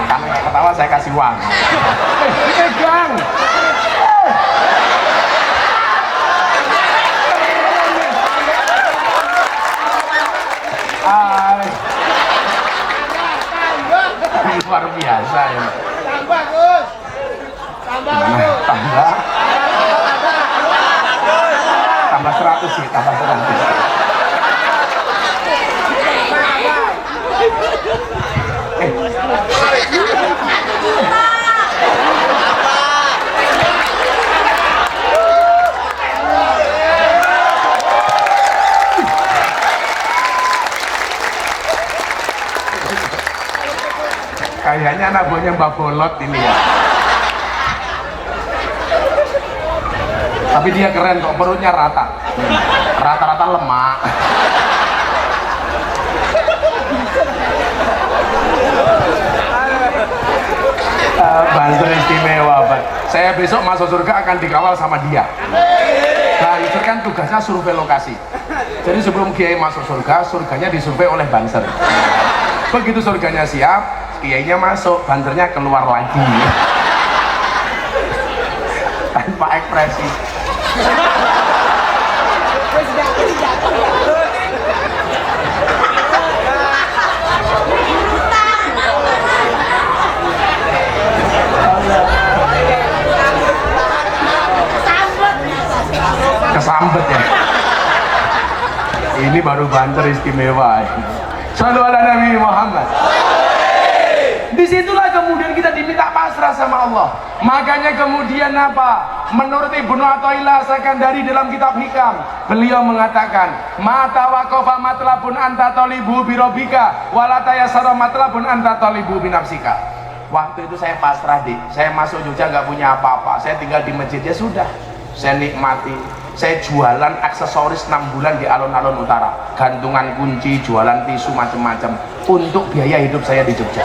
Kamu nggak ketawa, saya kasih uang. Pegang. Luar biasa ya. Tambah Gus. Tambah Gus. Tambah 100 sih, tambah 100. Kayaknya anak buahnya Mbak Bolot ini ya. Tapi dia keren kok, perutnya rata. Rata-rata lemak. Banser istimewa, Pak. Saya besok masuk surga akan dikawal sama dia. Banser kan tugasnya survei lokasi. Jadi sebelum Kiai masuk surga, surganya disurvei oleh Banser. Begitu surganya siap, Kiainya masuk, Bansernya keluar lagi. Tanpa ekspresi. Kesambet ya. Ini baru Banser istimewa. Shallu ala Nabi Muhammad. Disitulah kemudian kita diminta pasrah sama Allah. Makanya kemudian apa? Menurut Ibnu Athaillah Sakandari dalam kitab Hikam, beliau mengatakan, mata waqafa matlabun anta talibu birobika walatayasara matlabun anta talibu binafsika. Waktu itu saya pasrah, Dik. Saya masuk Jogja nggak punya apa-apa. Saya tinggal di masjid, ya sudah. Saya nikmati. Saya jualan aksesoris 6 bulan di alun-alun utara, gantungan kunci, jualan tisu, macam-macam untuk biaya hidup saya di Jogja.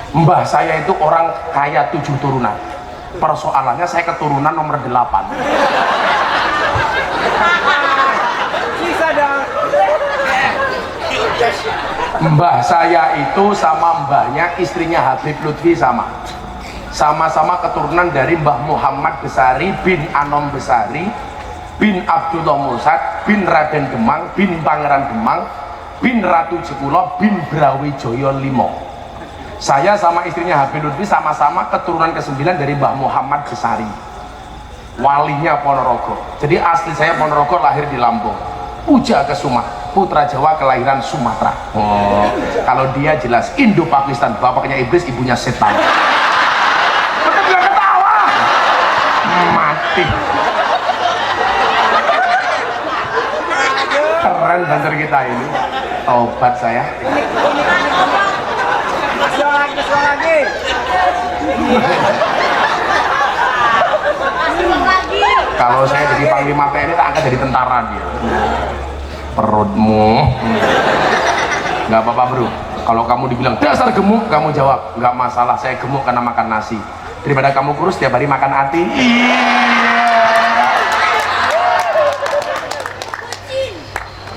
Mbah saya itu orang kaya 7 turunan. Persoalannya saya keturunan nomor 8. Mbah saya itu sama mbahnya istrinya Habib Lutfi sama-sama keturunan dari Mbah Muhammad Besari bin Anom Besari bin Abdullah Mursad bin Raden Demang bin Pangeran Demang bin Ratu Jekulo bin Brawijaya Limo. Saya sama istrinya Habib Lutfi sama-sama keturunan ke-9 dari Mbah Muhammad Besari, walinya Ponorogo. Jadi asli saya Ponorogo, lahir di Lampung. Puja Kesuma, putra Jawa kelahiran Sumatera. Oh, kalau dia jelas Indo-Pakistan, bapaknya iblis, ibunya setan. Betul juga ketawa. Mati. Keren banter kita ini. Obat saya. Lagi. Kalau saya jadi panglima TNI tak akan jadi tentara dia. Perutmu. Nggak apa-apa bro. Kalau kamu dibilang dasar gemuk, kamu jawab nggak masalah, saya gemuk karena makan nasi. Daripada kamu kurus tiap hari makan ati.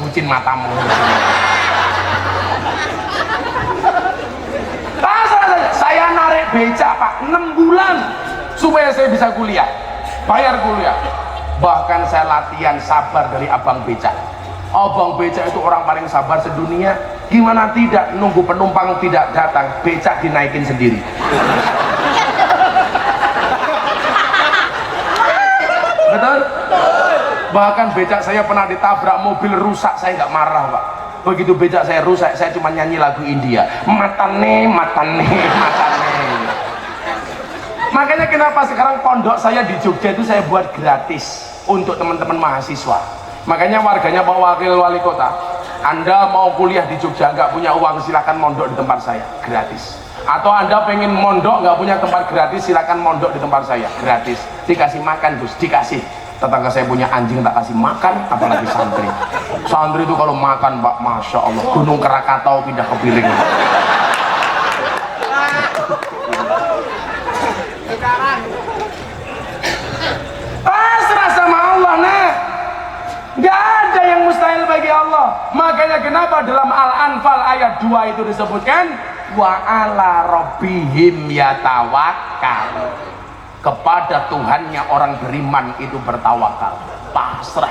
Kucing matamu. Saya narik beca pak 6 bulan supaya saya bisa kuliah, bayar kuliah. Bahkan saya latihan sabar dari abang beca. Abang beca itu orang paling sabar sedunia. Gimana tidak, nunggu penumpang tidak datang, becak dinaikin sendiri. Betul? Bahkan becak saya pernah ditabrak mobil rusak, saya nggak marah pak. Begitu becak saya rusak, saya cuma nyanyi lagu India, matane matane matane. Makanya kenapa sekarang pondok saya di Jogja itu saya buat gratis untuk teman-teman mahasiswa. Makanya warganya Pak Wakil Wali Kota, Anda mau kuliah di Jogja nggak punya uang, silakan mondok di tempat saya gratis. Atau Anda pengen mondok nggak punya tempat gratis, silakan mondok di tempat saya gratis. Dikasih makan Gus, dikasih. Tetangga saya punya anjing tak kasih makan, apalagi santri. Santri itu kalau makan Pak, Masya Allah, Gunung Krakatau pindah ke piring. Pasrah sama Allah, nah. Gak ada yang mustahil bagi Allah. Makanya kenapa dalam Al-Anfal ayat 2 itu disebutkan wa ala rabbihim yatawakkal. Kepada Tuhannya orang beriman itu bertawakal, pasrah.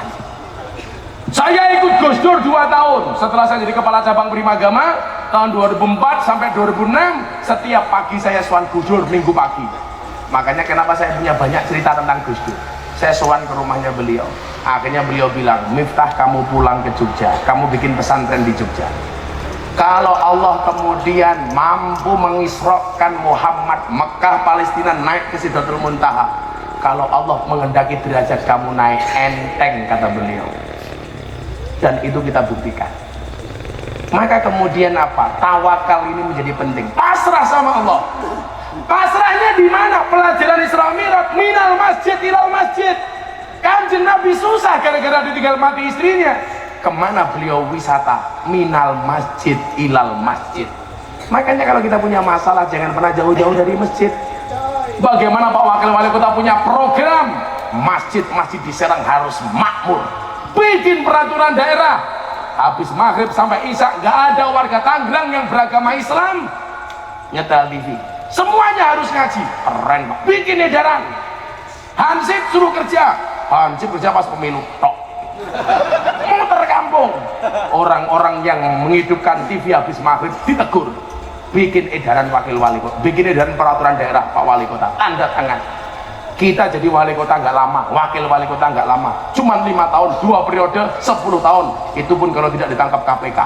Saya ikut Gus Dur 2 tahun setelah saya jadi kepala cabang Primagama tahun 2004 sampai 2006. Setiap pagi saya sowan Gus Dur minggu pagi. Makanya kenapa saya punya banyak cerita tentang Gus Dur. Saya sowan ke rumahnya beliau. Akhirnya beliau bilang, Miftah kamu pulang ke Jogja, kamu bikin pesantren di Jogja. Kalau Allah kemudian mampu mengisrokan Muhammad Mekah Palestina naik ke Sidratul Muntaha, kalau Allah mengendaki derajat kamu naik, enteng, kata beliau. Dan itu kita buktikan. Maka kemudian apa? Tawakal ini menjadi penting. Pasrah sama Allah. Pasrahnya di mana? Pelajaran Isra Mi'raj, minal masjid ilal masjid. Kanjeng Nabi susah gara-gara ditinggal mati istrinya. Kemana beliau wisata? Minal masjid ilal masjid. Makanya kalau kita punya masalah jangan pernah jauh-jauh dari masjid. Bagaimana Pak Wakil Wali Kota punya program masjid-masjid di Serang harus makmur, bikin peraturan daerah habis maghrib sampai isya nggak ada warga Tangerang yang beragama Islam nyetel TV, semuanya harus ngaji. Keren Pak, bikin edaran. Hansip suruh kerja, Hansip kerja pas pemilu tok. Muter kampung, orang-orang yang menghidupkan TV habis maghrib ditegur. Bikin edaran Wakil Wali Kota, bikin edaran peraturan daerah Pak Wali Kota, tanda tangan. Kita jadi wali kota nggak lama, wakil wali kota nggak lama, cuman 5 tahun, 2 periode, 10 tahun, itu pun kalau tidak ditangkap KPK.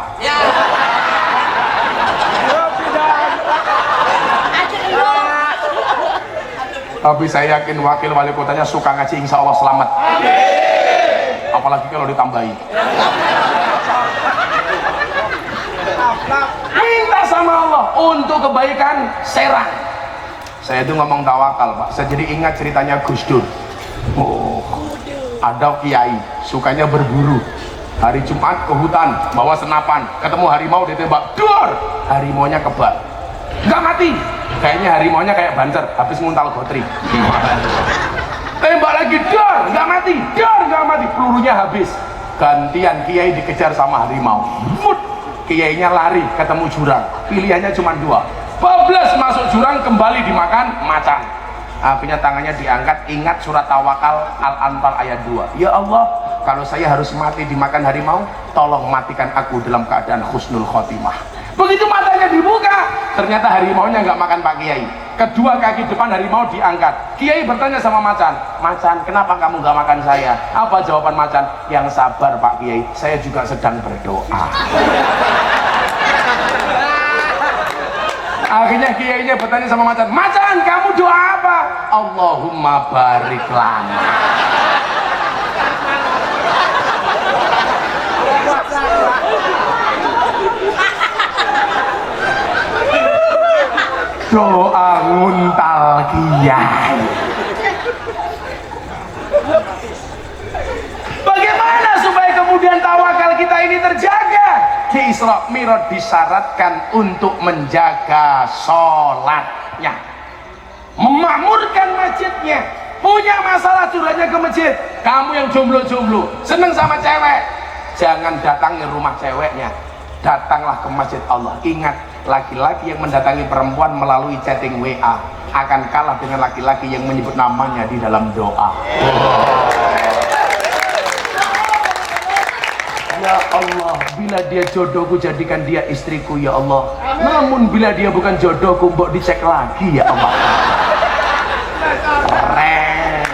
Tapi saya yakin wakil wali kotanya suka ngaji, insya Allah selamat. Apalagi kalau ditambahi. Minta sama Allah untuk kebaikan Serang. Saya itu ngomong tawakal Pak, saya jadi ingat ceritanya Gus Dur. Oh, ada kiai sukanya berburu. Hari Jumat ke hutan bawa senapan, ketemu harimau ditembak, dor, harimaunya kebal, nggak mati. Kayaknya harimaunya kayak banser habis nguntal gotri. Tembak lagi, dor, nggak mati, dor, nggak mati, pelurunya habis. Gantian kiai dikejar sama harimau. Mut, kiainya lari ketemu jurang, pilihannya cuma 2. Bablas masuk jurang, kembali dimakan macan. Akhirnya tangannya diangkat, ingat surat Tawakal Al-Anfal ayat 2. Ya Allah, kalau saya harus mati dimakan harimau, tolong matikan aku dalam keadaan husnul khotimah. Begitu matanya dibuka, ternyata harimaunya nggak makan Pak Kiai. Kedua kaki depan harimau diangkat. Kiai bertanya sama macan, "Macan, kenapa kamu nggak makan saya?" Apa jawaban macan? "Yang sabar Pak Kiai, saya juga sedang berdoa." Akhirnya kiainya bertanya sama macan, "Macan, kamu doa apa?" "Allahumma barik lana." Doa nguntal kiai. Bagaimana supaya kemudian tawakal kita ini terjaga? Di Isra Mi'raj disyaratkan untuk menjaga sholatnya, memakmurkan masjidnya. Punya masalah curhatnya ke masjid. Kamu yang jomblo-jomblo, seneng sama cewek, jangan datangi rumah ceweknya, datanglah ke masjid Allah. Ingat, laki-laki yang mendatangi perempuan melalui chatting WA akan kalah dengan laki-laki yang menyebut namanya di dalam doa. Ya Allah, bila dia jodohku jadikan dia istriku ya Allah. Namun bila dia bukan jodohku, mbok dicek lagi ya Allah. Keren.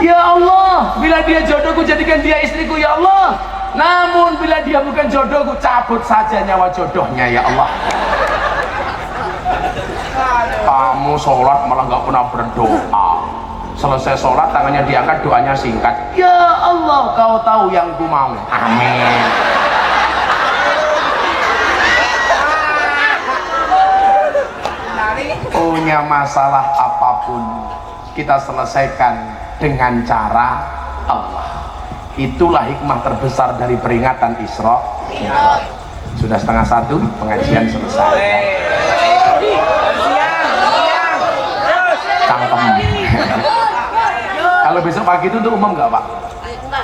Ya Allah, bila dia jodohku jadikan dia istriku ya Allah. Namun bila dia bukan jodohku, cabut saja nyawa jodohnya ya Allah. Kamu sholat malah nggak pernah berdoa. Selesai sholat tangannya diangkat, doanya singkat. Ya Allah, kau tahu yang ku mau. Amin. Punya masalah apapun kita selesaikan dengan cara Allah. Itulah hikmah terbesar dari peringatan Isra. Sudah 12:30, pengajian selesai. Cangkem. Kalau besok pagi itu untuk umum nggak Pak?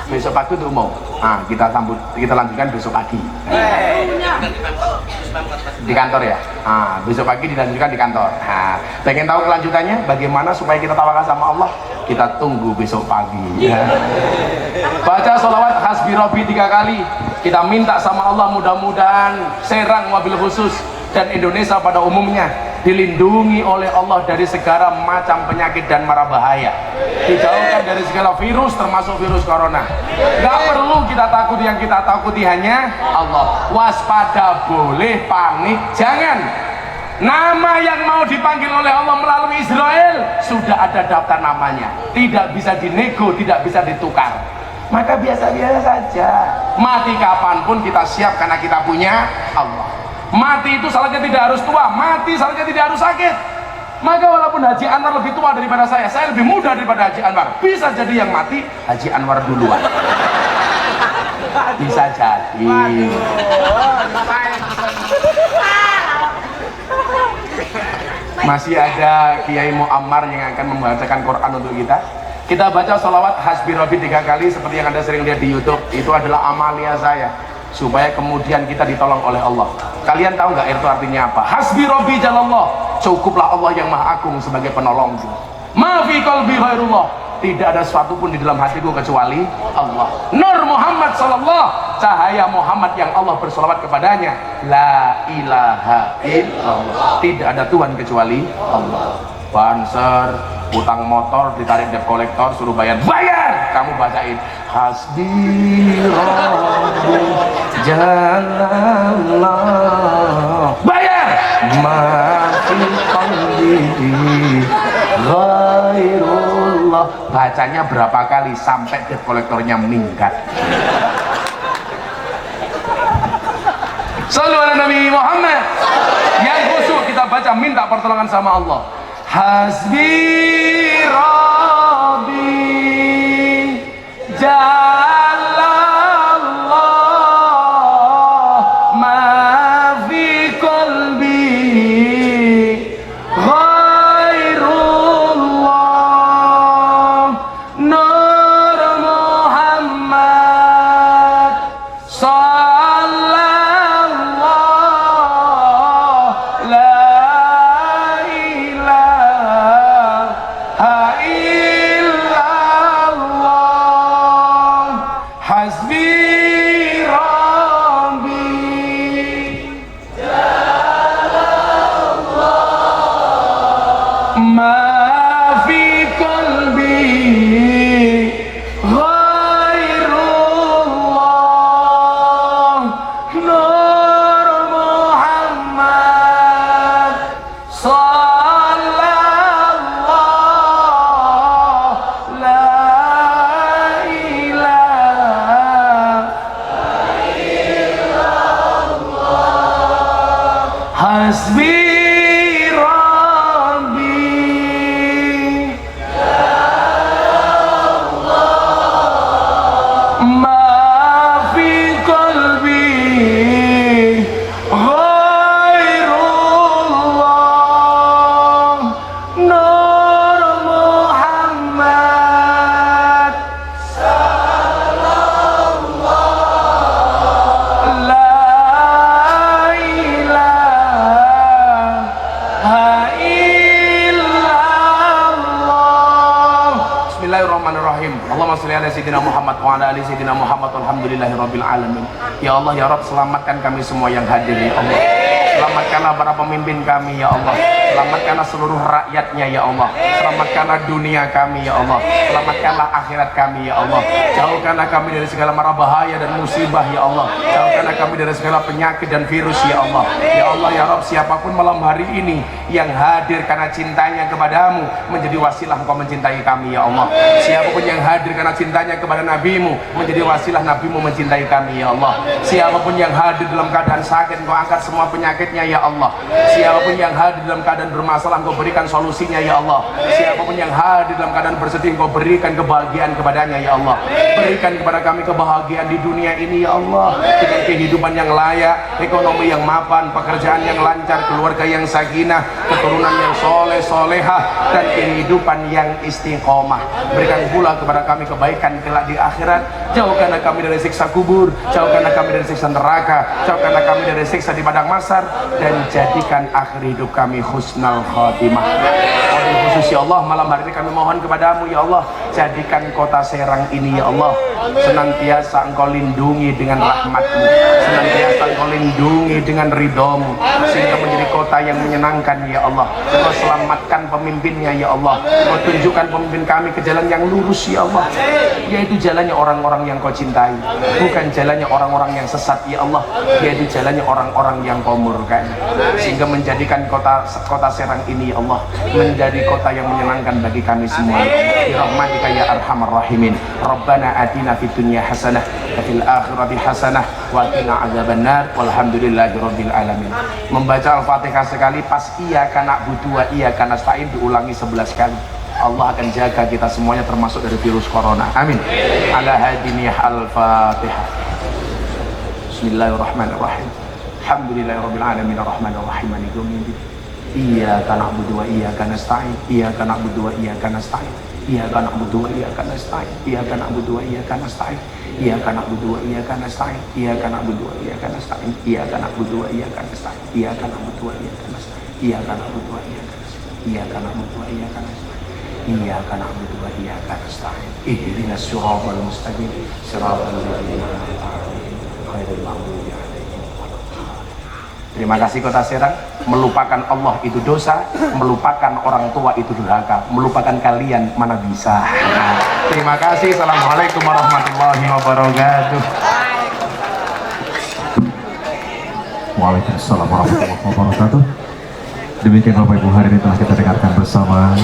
Besok pagi untuk umum. Nah, kita lanjutkan besok pagi. Di kantor ya? Nah, besok pagi dilanjutkan di kantor. Nah, pengen tahu kelanjutannya bagaimana supaya kita tawakal sama Allah? Kita tunggu besok pagi. Baca sholawat hasbi rabbi 3 kali. Kita minta sama Allah mudah-mudahan Serang wabil khusus dan Indonesia pada umumnya dilindungi oleh Allah dari segala macam penyakit dan mara bahaya, dijauhkan dari segala virus termasuk virus corona. Gak perlu kita takut, yang kita takuti hanya Allah. Waspada boleh, panik jangan. Nama yang mau dipanggil oleh Allah melalui Israel sudah ada daftar namanya, tidak bisa dinego, tidak bisa ditukar. Maka biasa-biasa saja. Mati kapanpun kita siap karena kita punya Allah. Mati itu salahnya tidak harus tua, mati salahnya tidak harus sakit. Maka walaupun Haji Anwar lebih tua daripada saya lebih muda daripada Haji Anwar, bisa jadi yang mati Haji Anwar duluan. Bisa jadi. Masih ada Kiai Muammar yang akan membacakan Quran untuk kita. Kita baca sholawat hasbi rabbi 3 kali seperti yang Anda sering lihat di YouTube. Itu adalah amalia saya supaya kemudian kita ditolong oleh Allah. Kalian tahu nggak itu artinya apa? Hasbi rabbi jalallah, cukuplah Allah yang maha agung sebagai penolongku. Ma fi qalbi ghairullah, tidak ada sesuatu pun di dalam hatiku kecuali Allah. Nur Muhammad sallallahu, cahaya Muhammad yang Allah bersolawat kepadanya. La ilaha illallah, tidak ada Tuhan kecuali Allah. Banser, utang motor ditarik debt collector, suruh bayar, kamu bacain hasbi rabbi jalallah, bayar. Mafi qalbi ghairullah, bacanya berapa kali sampai debt collectornya minggat. Shallu ala Nabi Muhammad. Yang khusyuk kita baca minta pertolongan sama Allah. Hasbi rabbi jalallah, ma fi qalbi ghairullah, nur Muhammad sallallahu la ilaha illallah. illallah, la ilaha illallah, hasbi rabbi, ma fi qalbi ghairullah, nur Muhammad la ilaha illallah. Bismillahirrahmanirrahim. Allahumma sholli ala sayyidina Muhammad wa ala ali sayyidina Muhammad walhamdulillahirabbil alamin. Ya Allah ya Rabb, selamatkan kami semua yang hadir ya Allah. Selamatkanlah para pemimpin kami ya Allah. Selamatkanlah seluruh rakyatnya ya Allah. Selamatkanlah dunia kami ya Allah. Selamatkanlah akhirat kami ya Allah. Jauhkanlah kami dari segala mara bahaya dan musibah ya Allah. Jauhkanlah kami dari segala penyakit dan virus ya Allah. Ya Allah ya Rabb, siapapun malam hari ini yang hadir karena cintanya kepadamu, menjadi wasilah engkau mencintai kami ya Allah. Siapapun yang hadir karena cintanya kepada nabimu, menjadi wasilah nabimu mencintai kami ya Allah. Siapapun yang hadir dalam keadaan sakit, engkau angkat semua penyakitnya ya Allah. Siapapun yang hadir dalam keadaan bermasalah, engkau berikan solusinya ya Allah. Siapapun yang hadir dalam keadaan bersedih, engkau berikan kebahagiaan kepadanya ya Allah. Berikan kepada kami kebahagiaan di dunia ini ya Allah, dengan kehidupan yang layak, ekonomi yang mapan, pekerjaan yang lancar, keluarga yang sakinah, keturunan yang soleh solehah, dan kehidupan yang istiqomah. Berikan pula kepada kami kebaikan kelak di akhirat. Jauhkanlah kami dari siksa kubur, jauhkanlah kami dari siksa neraka, jauhkanlah kami dari siksa di padang mahsyar, dan jadikan akhir hidup kami husnul khatimah. Wabil khusus ya Allah, malam hari ini kami mohon kepadamu ya Allah, jadikan kota Serang ini ya Allah senantiasa engkau lindungi dengan rahmatmu, senantiasa engkau lindungi dengan ridhomu, sehingga menjadi kota yang menyenangkan ya Allah. Engkau selamatkan pemimpinnya ya Allah. Engkau tunjukkan pemimpin kami ke jalan yang lurus ya Allah, yaitu jalannya orang-orang yang kau cintai, bukan jalannya orang-orang yang sesat ya Allah, yaitu jalannya orang-orang yang kau murkai, sehingga menjadikan kota Serang ini ya Allah menjadi kota yang menyenangkan bagi kami semua. Birahmatika ya arhamar rahimin. Rabbana atina fid dunya hasanah wa fil akhirati hasanah wa qina adzabannar walhamdulillahirabbil alamin. Membaca Al-Fatihah sekali pas iyyaka na'budu wa iyyaka nasta'in diulangi 11 kali. Allah akan jaga kita semuanya termasuk dari virus corona. Amin. Ala hadiniyah Al-Fatihah. Bismillahirrahmanirrahim. Alhamdulillahirabbil alamin arrahmanir rahim maliki yaumiddin. Iyyaka na'budu wa iyyaka nasta'in. Iyyaka na'budu wa iyyaka nasta'in. Iyyaka na'budu wa iyyaka nasta'in. Iyyaka na'budu wa iyyaka nasta'in. Iyyaka na'budu wa iyyaka nasta'in. Iyyaka na'budu wa iyyaka nasta'in. Iyyaka na'budu wa iyyaka nasta'in. Iyyaka na'budu wa iyyaka nasta'in. Iyyaka na'budu wa iyyaka nasta'in. Iyyaka na'budu wa iyyaka nasta'in. Iyyaka na'budu wa iyyaka nasta'in. Ihdinas siratal mustaqim. Siratal ladzina an'amta 'alaihim ghairil maghdubi 'alaihim. Terima kasih kota Serang. Melupakan Allah itu dosa, melupakan orang tua itu durhaka, melupakan kalian mana bisa. Terima kasih. Assalamualaikum warahmatullahi wabarakatuh. Waalaikumsalam warahmatullahi wabarakatuh. Demikian Bapak Ibu, hari ini telah kita dengarkan bersama